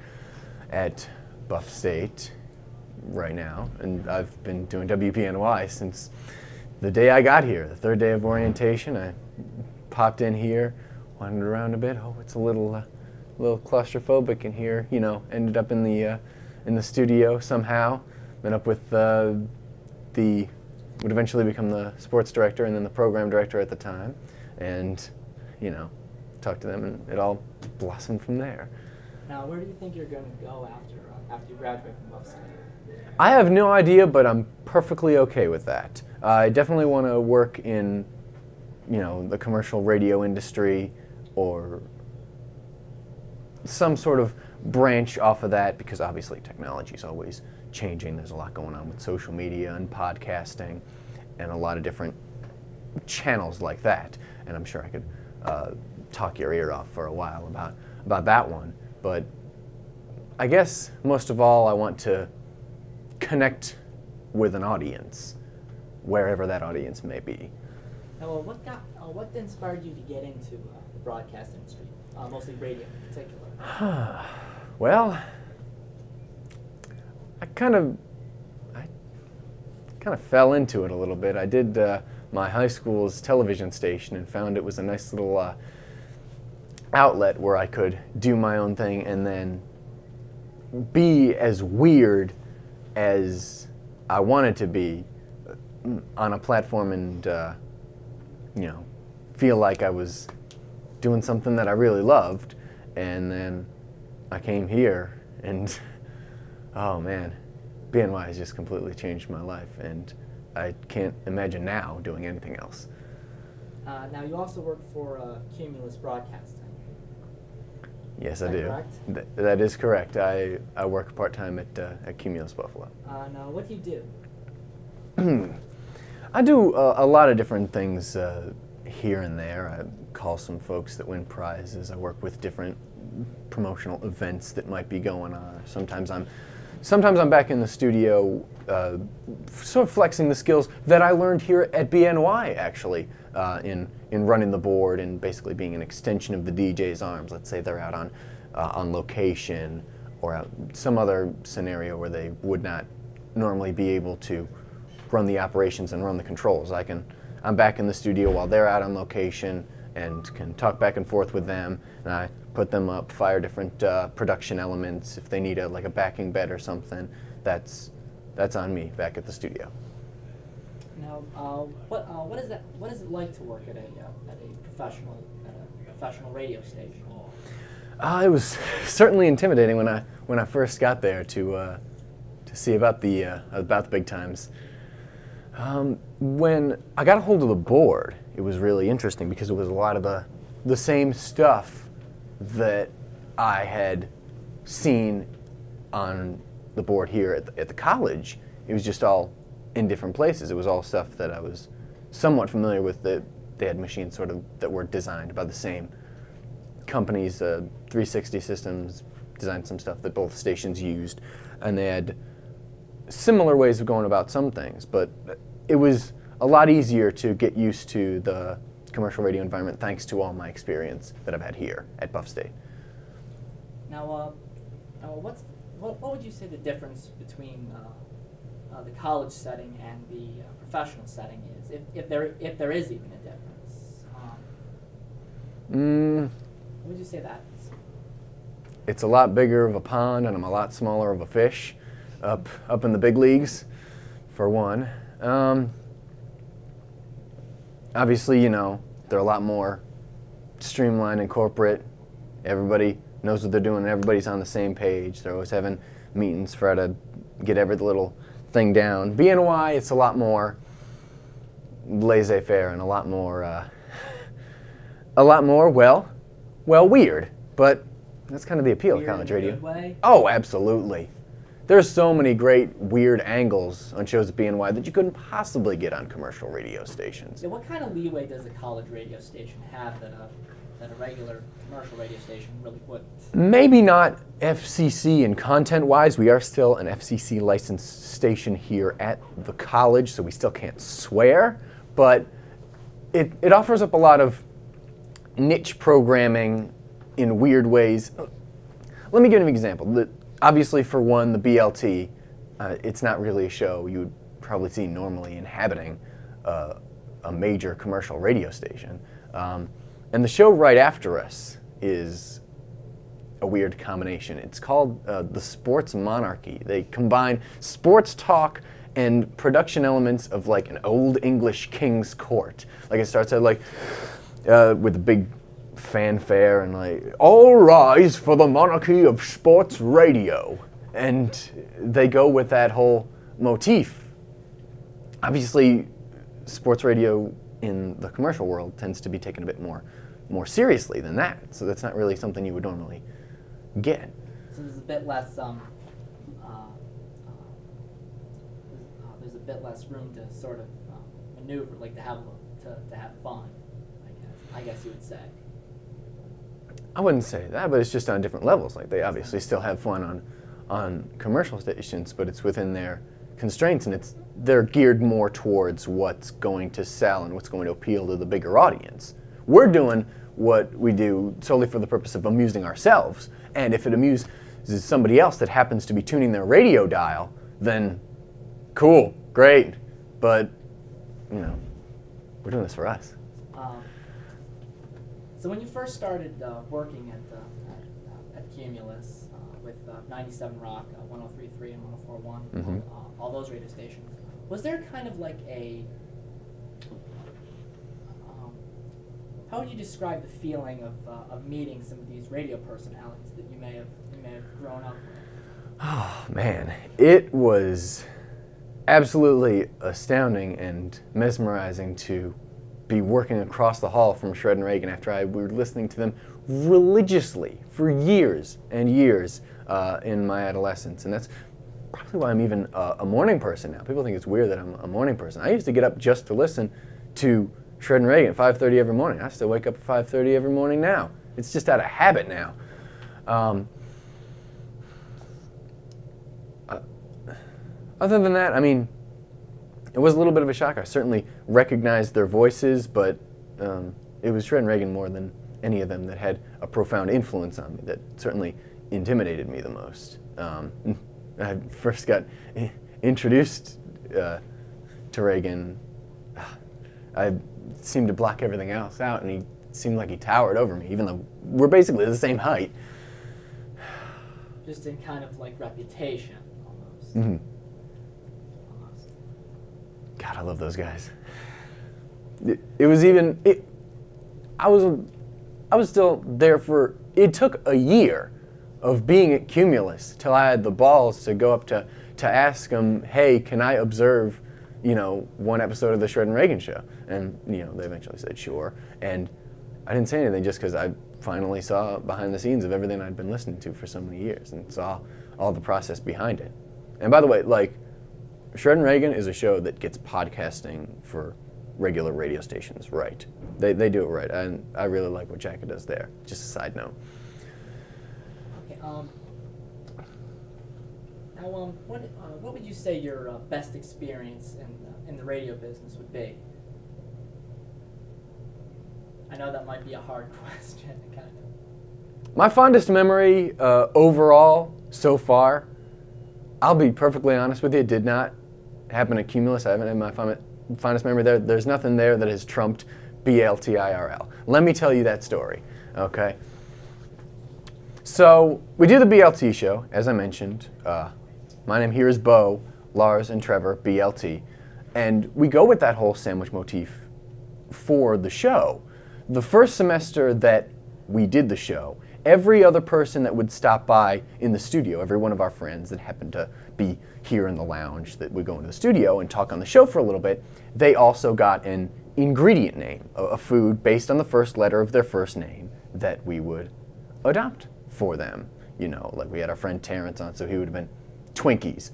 at Buff State right now, and I've been doing WBNY since the day I got here, the 3rd day of orientation. I popped in here, wandered around a bit. Oh, it's a little claustrophobic in here. You know, ended up in the studio somehow. Met up with would eventually become the sports director and then the program director at the time, and you know, talked to them, and it all blossomed from there. Now, where do you think you're going to go after you graduate from Buff State? I have no idea, but I'm perfectly okay with that. I definitely want to work in, you know, the commercial radio industry or some sort of branch off of that, because obviously technology is always changing. There's a lot going on with social media and podcasting and a lot of different channels like that. And I'm sure I could talk your ear off for a while about that one. But I guess most of all, I want to connect with an audience, wherever that audience may be. Now, what inspired you to get into the broadcast industry, mostly radio in particular? Well, I kind of fell into it a little bit. I did my high school's television station and found it was a nice little outlet where I could do my own thing and then be as weird as I wanted to be on a platform, and you know, feel like I was doing something that I really loved. And then I came here, and oh man, BNY has just completely changed my life, and I can't imagine now doing anything else. Now, you also work for Cumulus Broadcasting. Yes, I do. Correct? That is correct. I work part-time at Cumulus Buffalo. Now, what do you do? I do a lot of different things here and there. I call some folks that win prizes. I work with different promotional events that might be going on. Sometimes I'm back in the studio sort of flexing the skills that I learned here at BNY, actually, in running the board and basically being an extension of the DJ's arms. Let's say they're out on location or out some other scenario where they would not normally be able to run the operations and run the controls. I'm back in the studio while they're out on location and can talk back and forth with them, and I put them up, fire different production elements. If they need like a backing bed or something, that's on me back at the studio. Now, what is that? What is it like to work at a professional radio station? It was certainly intimidating when I first got there to see about the big times. When I got a hold of the board, it was really interesting because it was a lot of the same stuff that I had seen on the board here at the college. It was just all in different places. It was all stuff that I was somewhat familiar with. They had machines sort of that were designed by the same companies. 360 Systems designed some stuff that both stations used, and they had similar ways of going about some things, but it was a lot easier to get used to the commercial radio environment thanks to all my experience that I've had here at Buff State. Now, what would you say the difference between the college setting and the professional setting is, if there is even a difference? What would you say that is? It's a lot bigger of a pond, and I'm a lot smaller of a fish up in the big leagues, for one. Obviously, you know, they're a lot more streamlined and corporate. Everybody knows what they're doing, and everybody's on the same page. They're always having meetings for how to get every little thing down. BNY, it's a lot more laissez-faire and a lot more, well, weird. But that's kind of the appeal of college radio. Weird in a good way? Oh, absolutely. There's so many great weird angles on shows at BNY that you couldn't possibly get on commercial radio stations. Yeah, what kind of leeway does a college radio station have that a regular commercial radio station really wouldn't? Maybe not FCC and content-wise. We are still an FCC licensed station here at the college, so we still can't swear. But it offers up a lot of niche programming in weird ways. Let me give you an example. Obviously, for one, the BLT, it's not really a show you would probably see normally inhabiting a major commercial radio station. And the show right after us is a weird combination. It's called The Sports Monarchy. They combine sports talk and production elements of like an old English king's court. Like it starts out like with a big fanfare and like, all rise for the monarchy of sports radio. And they go with that whole motif. Obviously, sports radio in the commercial world tends to be taken a bit more seriously than that. So that's not really something you would normally get. So there's a bit less there's a bit less room to sort of maneuver, like to have fun. I guess you would say. I wouldn't say that, but it's just on different levels. Like they obviously still have fun on commercial stations, but it's within their constraints, and they're geared more towards what's going to sell and what's going to appeal to the bigger audience. We're doing what we do solely for the purpose of amusing ourselves, and if it amuses somebody else that happens to be tuning their radio dial, then cool, great, but you know, we're doing this for us. So when you first started working at Cumulus with 97 Rock, 103.3 and 104.1, all those radio stations, was there kind of like a how would you describe the feeling of meeting some of these radio personalities that you may have grown up with? Oh man, it was absolutely astounding and mesmerizing to be working across the hall from Shred and Reagan after we were listening to them religiously for years and years in my adolescence. And that's probably why I'm even a morning person now. People think it's weird that I'm a morning person. I used to get up just to listen to Shred and Reagan at 5:30 every morning. I still wake up at 5:30 every morning now. It's just out of habit now. Other than that, I mean, it was a little bit of a shock. I certainly recognized their voices, but it was Shred and Reagan more than any of them that had a profound influence on me, that certainly intimidated me the most. I first got introduced to Reagan. I seemed to block everything else out, and he seemed like he towered over me, even though we're basically the same height. Just in kind of like reputation, almost. Mm-hmm. Almost. God, I love those guys. It was even, I was still there for, it took a year of being at Cumulus till I had the balls to go up to ask them, hey, can I observe, you know, one episode of the Shred and Reagan show? And, you know, they eventually said sure. And I didn't say anything just because I finally saw behind the scenes of everything I'd been listening to for so many years and saw all the process behind it. And by the way, like, Shred and Reagan is a show that gets podcasting for regular radio stations right. They do it right, and I really like what Jacka does there. Just a side note. Okay. Now, what would you say your best experience in the radio business would be? I know that might be a hard question, kind of. My fondest memory overall so far, I'll be perfectly honest with you, it did not happen at Cumulus. I haven't had my fondest memory there. There's nothing there that has trumped BLTIRL. Let me tell you that story, okay? So we do the BLT show, as I mentioned. My name here is Bo, Lars, and Trevor, BLT. And we go with that whole sandwich motif for the show. The first semester that we did the show, every other person that would stop by in the studio, every one of our friends that happened to be here in the lounge that would go into the studio and talk on the show for a little bit, they also got an ingredient name, a food based on the first letter of their first name that we would adopt for them. You know, like we had our friend Terrence on, so he would have been Twinkies.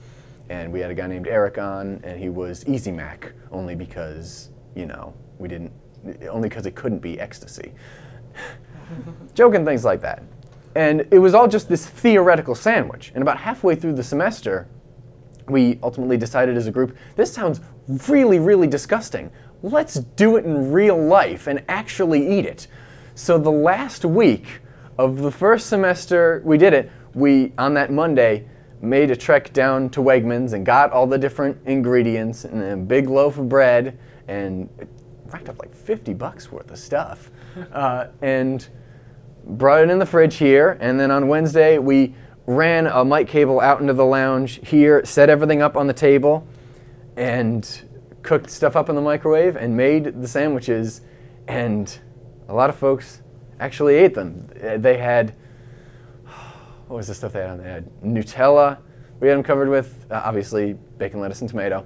And we had a guy named Eric on, and he was Easy Mac, only because, you know, only because it couldn't be ecstasy. Joking things like that. And it was all just this theoretical sandwich. And about halfway through the semester, we ultimately decided as a group, this sounds really, really disgusting. Let's do it in real life and actually eat it. So the last week of the first semester we did it, we, on that Monday, made a trek down to Wegmans and got all the different ingredients and a big loaf of bread, and it racked up like $50 worth of stuff. And brought it in the fridge here, and then on Wednesday we ran a mic cable out into the lounge here, set everything up on the table, and cooked stuff up in the microwave and made the sandwiches, and a lot of folks actually ate them. They had, what was the stuff they had on there? They had Nutella, we had them covered with, obviously, bacon, lettuce, and tomato.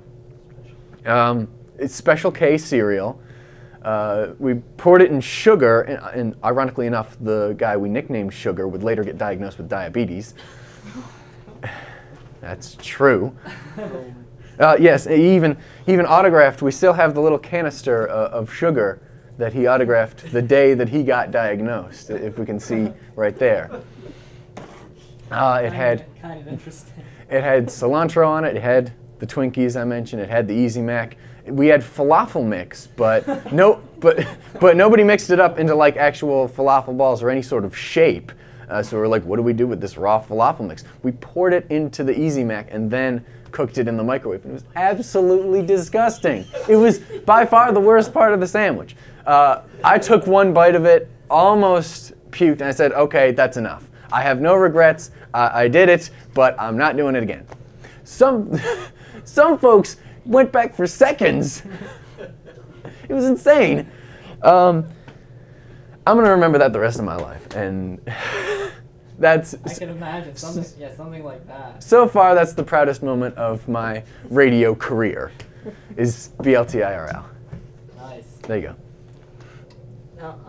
It's Special K cereal. We poured it in sugar, and ironically enough, the guy we nicknamed Sugar would later get diagnosed with diabetes. That's true. Yes, he even autographed, we still have the little canister of sugar that he autographed the day that he got diagnosed, if we can see right there. It had kind of interesting. It had cilantro on it, it had the Twinkies I mentioned, it had the Easy Mac. We had falafel mix, but nobody mixed it up into like actual falafel balls or any sort of shape. So we're like, what do we do with this raw falafel mix? We poured it into the Easy Mac and then cooked it in the microwave. It was absolutely disgusting. It was by far the worst part of the sandwich. I took one bite of it, almost puked, and I said, okay, that's enough. I have no regrets. I did it, but I'm not doing it again. Some folks went back for seconds. It was insane. I'm gonna remember that the rest of my life, and that's. I can imagine something like that. So far, that's the proudest moment of my radio career, is BLTIRL. Nice. There you go. Now,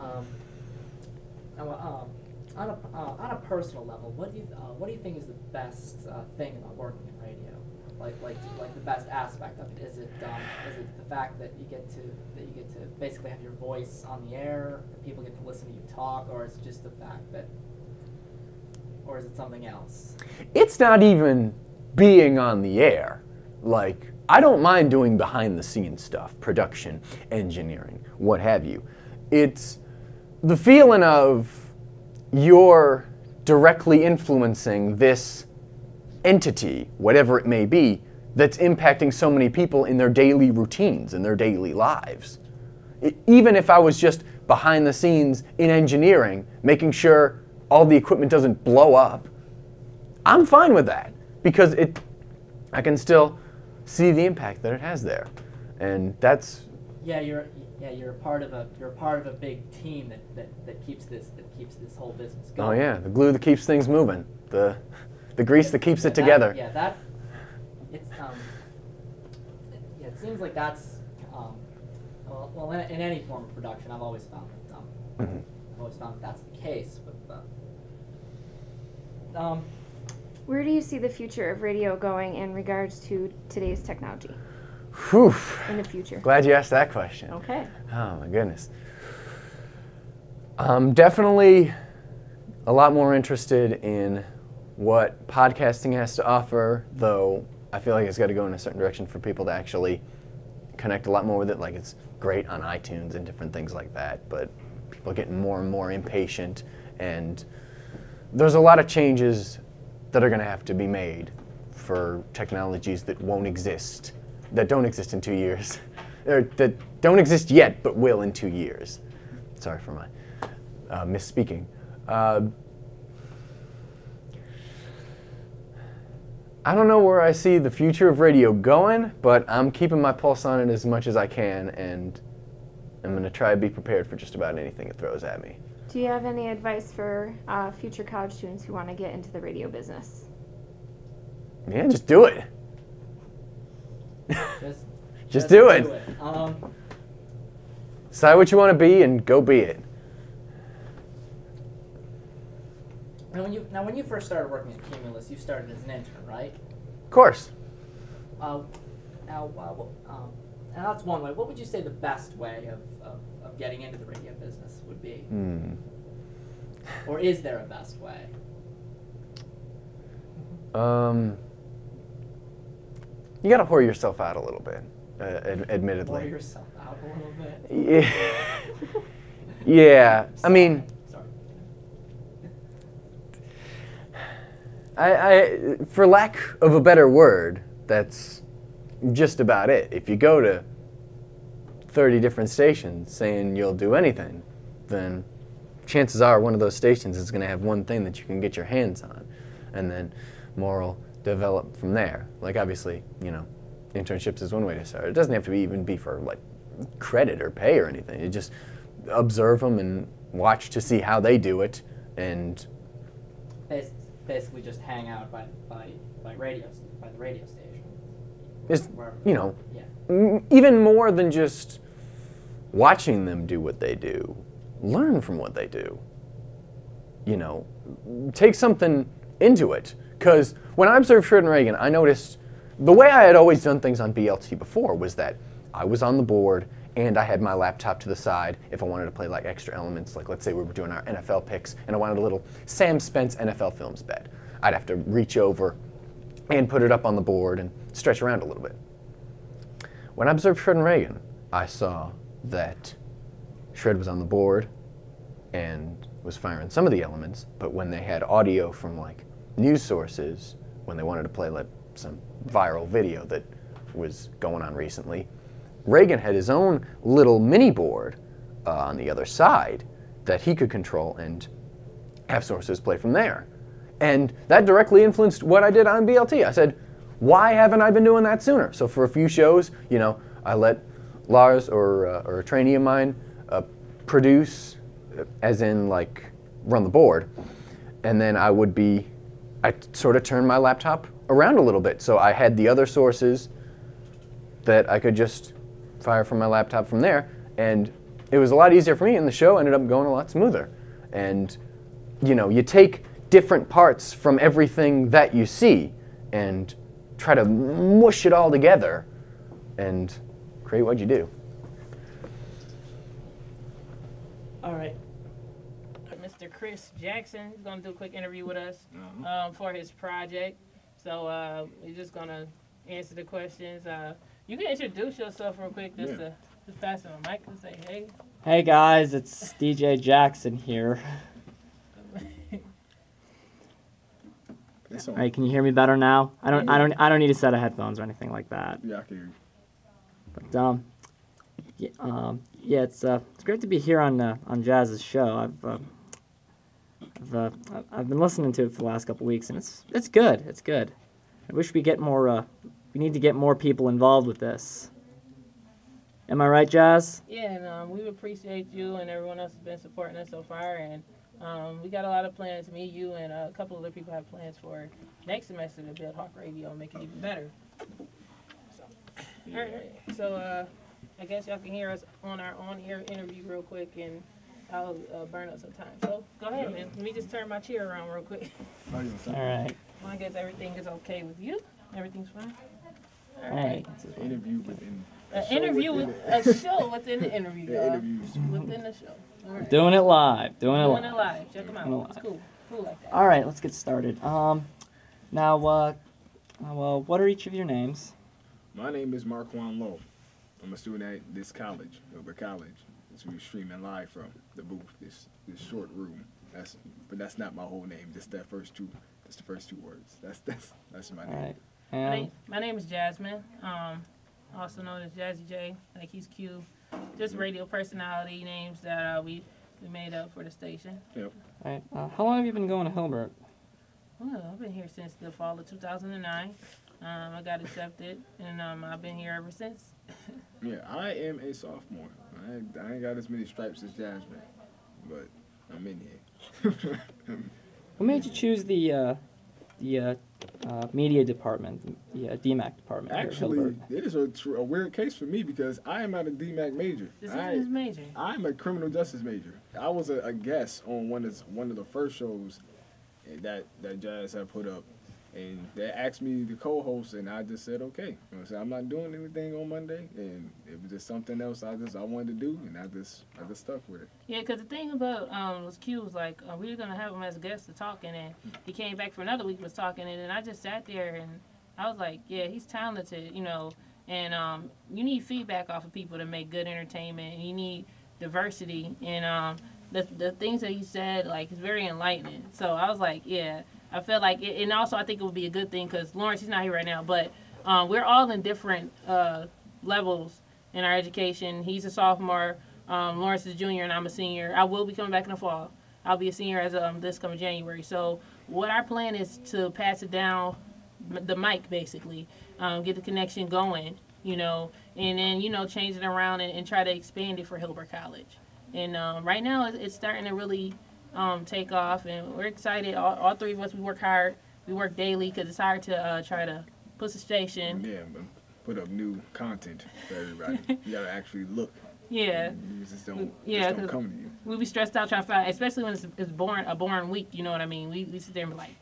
on a personal level, what do you think is the best thing about working in radio? Like the best aspect of it? Is it the fact that you get to basically have your voice on the air, that people get to listen to you talk, or is it just the fact that, or is it something else? It's not even being on the air. Like, I don't mind doing behind the scenes stuff, production, engineering, what have you. It's the feeling of you're directly influencing this entity, whatever it may be, that's impacting so many people in their daily routines, in their daily lives. Even if I was just behind the scenes in engineering, making sure all the equipment doesn't blow up, I'm fine with that because I can still see the impact that it has there, and that's. Yeah, you're a part of a big team that keeps this whole business Oh going. yeah, the glue that keeps things moving, the grease that keeps it together. It seems like that's well in any form of production, I've always found that that's the case. But where do you see the future of radio going in regards to today's technology? Whew. In the future. Glad you asked that question. Okay. Oh my goodness. I'm definitely a lot more interested in what podcasting has to offer, though I feel like it's got to go in a certain direction for people to actually connect a lot more with it. Like, it's great on iTunes and different things like that, but people are getting more and more impatient, and there's a lot of changes that are going to have to be made for technologies that don't exist in 2 years, or that don't exist yet but will in 2 years. Sorry for my misspeaking. I don't know where I see the future of radio going, but I'm keeping my pulse on it as much as I can, and I'm going to try to be prepared for just about anything it throws at me. Do you have any advice for future college students who want to get into the radio business? Yeah, just do it. Just do it. Decide what you want to be and go be it. When you first started working at Cumulus, you started as an intern, right? Of course. And that's one way. What would you say the best way of getting into the radio business would be? Or is there a best way? You got to whore yourself out a little bit, admittedly. Whore yourself out a little bit? Yeah. Yeah. I mean, I for lack of a better word, that's just about it. If you go to 30 different stations saying you'll do anything, then chances are one of those stations is going to have one thing that you can get your hands on, and then more will develop from there. Like, obviously, internships is one way to start. It doesn't have to even be for like credit or pay or anything. You just observe them and watch to see how they do it, and basically just hang out by the radio station. It's, Yeah. even more than just watching them do what they do, learn from what they do. Take something into it. Because when I observed Shred and Reagan, I noticed the way I had always done things on BLT before was that I was on the board and I had my laptop to the side if I wanted to play like extra elements. Like, let's say we were doing our NFL picks and I wanted a little Sam Spence NFL Films bet. I'd have to reach over and put it up on the board and stretch around a little bit. When I observed Shred and Reagan, I saw that Shred was on the board and was firing some of the elements, but when they had audio from like news sources, when they wanted to play like some viral video that was going on recently, Reagan had his own little mini board on the other side that he could control and have sources play from there. And that directly influenced what I did on BLT. I said, why haven't I been doing that sooner? So for a few shows, I let Lars or a trainee of mine produce, as in like run the board, and then I sort of turned my laptop around a little bit. So I had the other sources that I could just fire from my laptop from there, and it was a lot easier for me, and the show ended up going a lot smoother. And you take different parts from everything that you see and try to mush it all together and create what you do. All right. Mr. Chris Jackson is going to do a quick interview with us for his project. So we're just going to answer the questions. You can introduce yourself real quick, just pass him a mic and say, hey. Hey guys, it's DJ Jackson here. All right, can you hear me better now? I don't need a set of headphones or anything like that. Yeah, I can hear you. But Yeah, it's great to be here on Jazz's show. I've been listening to it for the last couple weeks, and it's good. It's good. I wish we get more. We need to get more people involved with this. Am I right, Jazz? Yeah, and we appreciate you and everyone else has been supporting us so far. And we got a lot of plans. Me, you, and a couple other people have plans for next semester to build Hawk Radio and make it even better. All right. So I guess y'all can hear us on our on-air interview real quick, and I'll burn up some time. So go ahead, man. Let me just turn my chair around real quick. All right. As long as everything is okay with you, everything's fine. All right. Interview within An interview with a show within the interview, y'all. Within the show. All right. Doing it live. Doing it Doing it live. live. Check them Doing it out. It's live. cool. Cool like that. All right, let's get started. Now, well, what are each of your names? My name is Marquand Lowe. I'm a student at this college, Hilbert College. We're streaming live from the booth, this short room. But that's not my whole name. Just that first two. That's the first two words. That's my All name. right. My And name, my name is Jasmine, also known as Jazzy J, like he's Q. Just radio personality names that we made up for the station. Yep. all right. How long have you been going to Hilbert? Well, I've been here since the fall of 2009. I got accepted, and I've been here ever since. Yeah, I am a sophomore. I ain't got as many stripes as Jasmine, but I'm in here. What made you choose the media department, the DMAC department here at Actually, Hilbert? it is a weird case for me because I am not a DMAC major. This is his major. I'm a criminal justice major. I was a guest on one of the first shows that Jazz had put up, and they asked me to co-host, and I just said okay. I said I'm not doing anything on Monday, and it was just something else I wanted to do, and I just stuck with it. Yeah, because the thing about was Q was like, we were going to have him as a guest to talk, and then he came back for another week was talking, and then I just sat there, and I was like, yeah, he's talented, you know, and you need feedback off of people to make good entertainment, and you need diversity, and the things that he said, like, is very enlightening. So I was like, yeah, I feel like, and also I think it would be a good thing, because Lawrence, he's not here right now, but we're all in different levels in our education. He's a sophomore. Lawrence is a junior and I'm a senior. I will be coming back in the fall. I'll be a senior as this coming January. So what our plan is to pass it down, the mic basically, get the connection going, you know, and then, you know, change it around and try to expand it for Hilbert College. And right now it's starting to really take off, and we're excited. All three of us, we work hard. We work daily because it's hard to try to push the station. Yeah, but put up new content for everybody. You gotta actually look. Yeah. You just don't Yeah, come to you. we be stressed out trying to find, especially when it's a boring week. You know what I mean? We sit there and be like,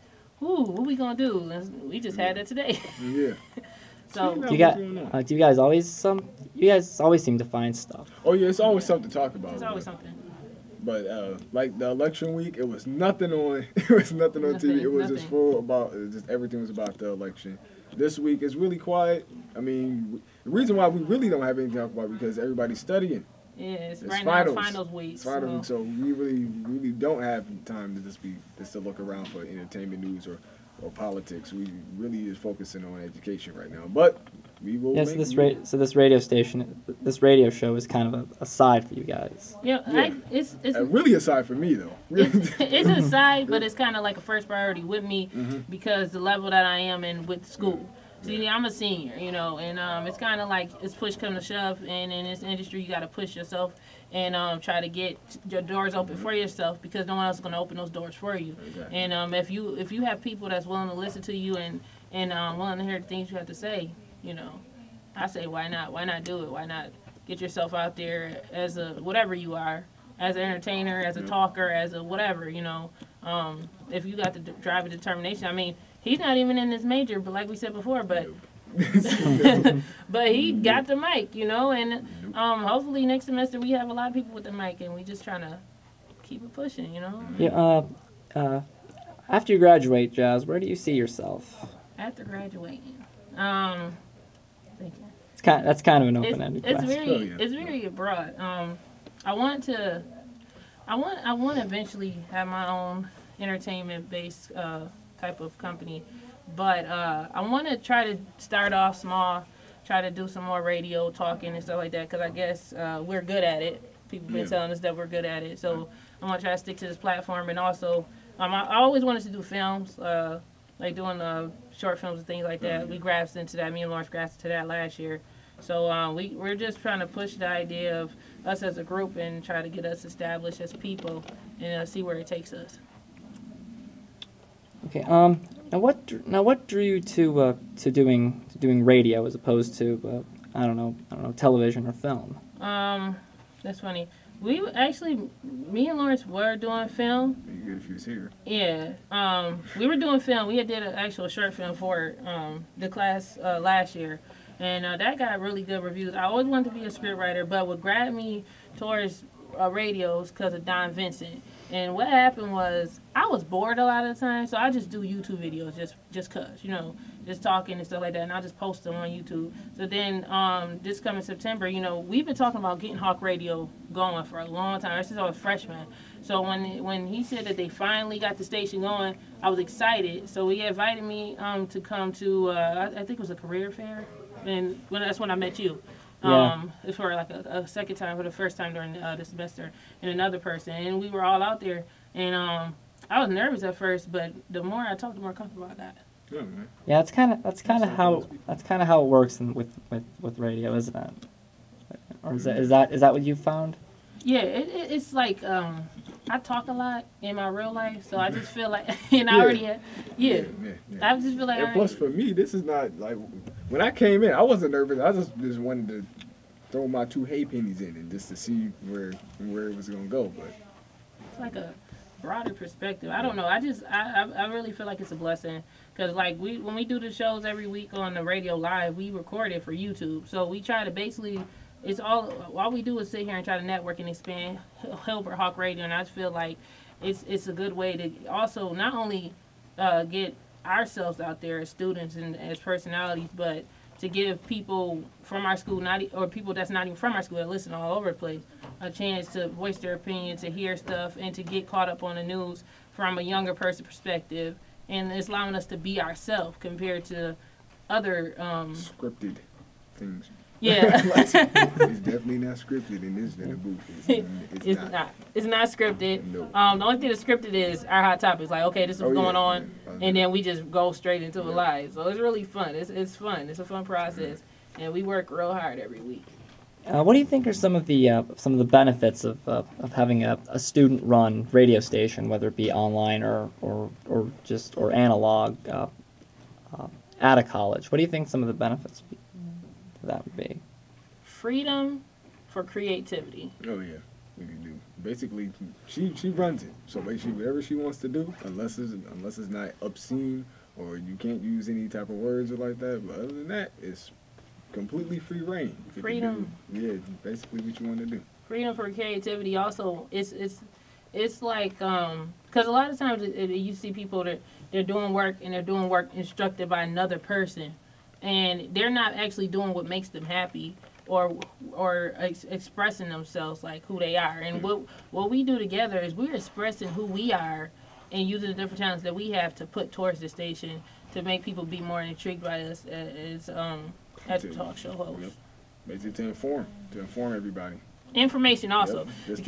"Ooh, what we gonna do?" And we just had that today. Yeah. So Do you guys always seem to find stuff? Oh yeah, it's always something to talk about. it's always something. But like the election week, it was nothing on. It was nothing on TV. It was just Nothing. full about. Just everything was about the election. This week is really quiet. I mean, the reason why we really don't have anything to talk about because everybody's studying. Yeah, it's It's right finals. now finals week. It's finals week, so we really don't have time to just to look around for entertainment news or politics. We really is focusing on education right now. But we will. Yes, this radio show is kind of a side for you guys. Yeah, Yeah. it's really aside for me though. it's a side, but it's kind of like a first priority with me Mm-hmm. because the level that I am in with school. See, I'm a senior, you know, and it's kind of like it's push come to shove, and in this industry you got to push yourself and try to get your doors open for yourself because no one else is going to open those doors for you. Exactly. And if you have people that's willing to listen to you and willing to hear the things you have to say, you know, I say why not? Why not do it? Why not get yourself out there as a whatever you are, as an entertainer, as a talker, as a whatever, you know. If you got the drive and determination, I mean, he's not even in this major, but like we said before, but but he got the mic, you know, and hopefully next semester we have a lot of people with the mic, and we just trying to keep it pushing, you know. Yeah. After you graduate, Jazz, where do you see yourself? After graduating, thank you. That's kind of an open-ended question. It's very broad. I want to eventually have my own entertainment-based type of company, but I want to try to start off small, try to do some more radio talking and stuff like that, because I guess we're good at it. People been telling us that we're good at it. So I'm going to try to stick to this platform. And also, I always wanted to do films, like doing short films and things like that. We grasped into that. Me and Lawrence grasped into that last year. So we're just trying to push the idea of us as a group and try to get us established as people and see where it takes us. Okay. Now what drew you to doing radio as opposed to I don't know television or film? That's funny. We actually, me and Lawrence were doing film. It'd be good if he was here. Yeah. We were doing film. We had did an actual short film for the class last year. And that got really good reviews. I always wanted to be a script writer, but what grabbed me towards radios because of Don Vincent. And what happened was I was bored a lot of the time, so I just do YouTube videos just cause, just talking and stuff like that, and I just post them on YouTube. So then this coming September, we've been talking about getting Hawk Radio going for a long time. Since I was a freshman. So when he said that they finally got the station going, I was excited. So he invited me to come to I think it was a career fair, and that's when I met you. It's for like a second time, for the first time during the semester, and another person, and we were all out there, and I was nervous at first, but the more I talked, the more comfortable I got. Yeah, man. Yeah, that's kind of how it works with radio, isn't it? Or is that what you found? Yeah, it's like I talk a lot in my real life, so I just feel like, and I already had, I just feel like. And plus, for me, this is not like when I came in, I wasn't nervous. I just wanted to throw my 2 hay pennies in and just to see where it was gonna go. But it's like a broader perspective. I don't know. I really feel like it's a blessing because like when we do the shows every week on the radio live, we record it for YouTube. So we try to basically. It's all we do is sit here and try to network and expand Hilbert Hawk Radio, and I just feel like it's a good way to also not only get ourselves out there as students and as personalities, but to give people from our school, or people that's not even from our school that listen all over the place, a chance to voice their opinion, to hear stuff, and to get caught up on the news from a younger person's perspective, and it's allowing us to be ourselves compared to other scripted things. Yeah. It's definitely not scripted in the booth. It's not scripted. No. The only thing that's scripted is our hot topics. Like, okay, this is what's going on, and then we just go straight into it live. So it's really fun. It's fun. It's a fun process, and we work real hard every week. What do you think are some of the benefits of having a student-run radio station, whether it be online or analog, at a college? What do you think some of the benefits that would be? Freedom for creativity. Oh yeah, we can do. Basically, she runs it. So basically, whatever she wants to do, unless it's not obscene or you can't use any type of words or like that. But other than that, it's completely free reign. Freedom. Basically what you want to do. Freedom for creativity. Also, it's like because a lot of times you see people that they're doing work and they're doing work instructed by another person. And they're not actually doing what makes them happy or expressing themselves like who they are. And what we do together is we're expressing who we are and using the different talents that we have to put towards the station to make people be more intrigued by us as a talk show host. Yep. Basically to inform everybody. Information also. Yep.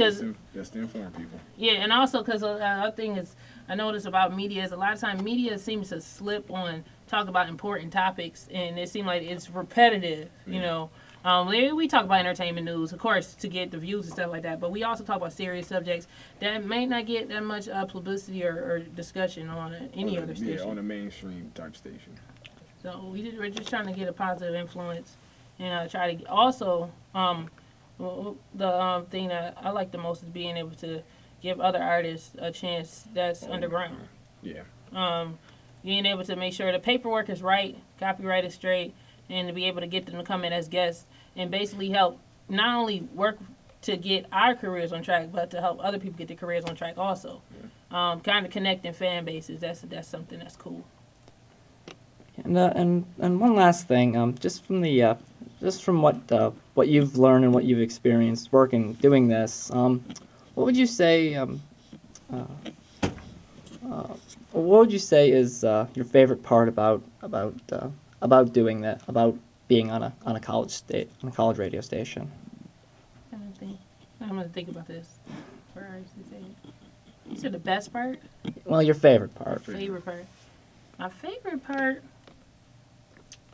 Just to inform people. Yeah, and also because other thing is I notice about media is a lot of times media seems to slip on talk about important topics, and it seems like it's repetitive, you know. We talk about entertainment news, of course, to get the views and stuff like that, but we also talk about serious subjects that may not get that much publicity or discussion on any other station. Yeah, on a mainstream type station. So we're just trying to get a positive influence and try to also, the thing that I like the most is being able to give other artists a chance that's underground. Yeah. Being able to make sure the paperwork is right, copyright is straight, and to be able to get them to come in as guests and basically help not only work to get our careers on track, but to help other people get their careers on track also. Yeah. Kind of connecting fan bases. That's something that's cool. And one last thing, just from what you've learned and what you've experienced doing this, what would you say? What would you say is your favorite part about doing that? About being on a college radio station? I'm gonna think about this. You said the best part? Well, your favorite part. Favorite part. My favorite part.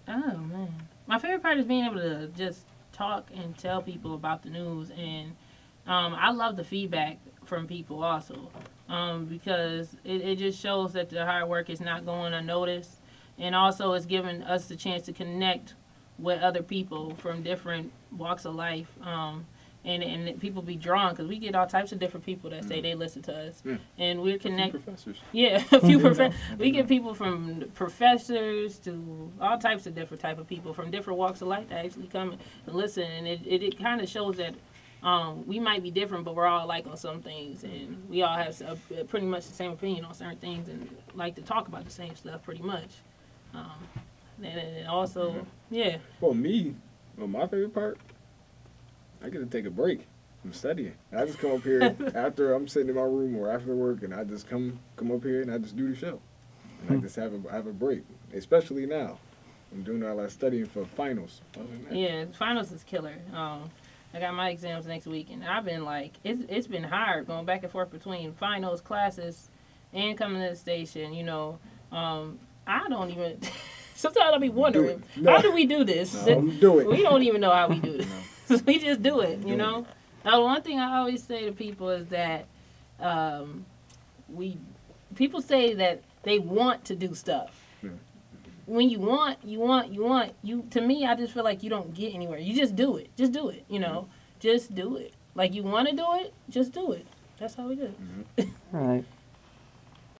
Oh man, my favorite part is being able to just talk and tell people about the news, and I love the feedback from people also, because it just shows that the hard work is not going unnoticed, and also it's giving us the chance to connect with other people from different walks of life. And people be drawn because we get all types of different people that say they listen to us, and we're connected. Professors. Yeah, a few professors. We get people from professors to all types of different type of people from different walks of life that actually come and listen, and it kind of shows that we might be different, but we're all alike on some things, and we all have pretty much the same opinion on certain things, and like to talk about the same stuff pretty much. And also, yeah. For me, my favorite part, I get to take a break from studying. I just come up here after I'm sitting in my room or after work, and I just come up here and I just do the show. And I just have a break, especially now. I'm doing all that studying for finals. Yeah, finals is killer. I got my exams next week, and I've been like, it's been hard going back and forth between finals, classes, and coming to the station. You know, I don't even. Sometimes I be wondering, how do we do this? Do it. We don't even know how we do this. We just do it, you know. Now, one thing I always say to people is that people say that they want to do stuff. When you want. To me, I just feel like you don't get anywhere. You just do it. Just do it. You know, just do it. Like you want to do it, just do it. That's how we do it. All right.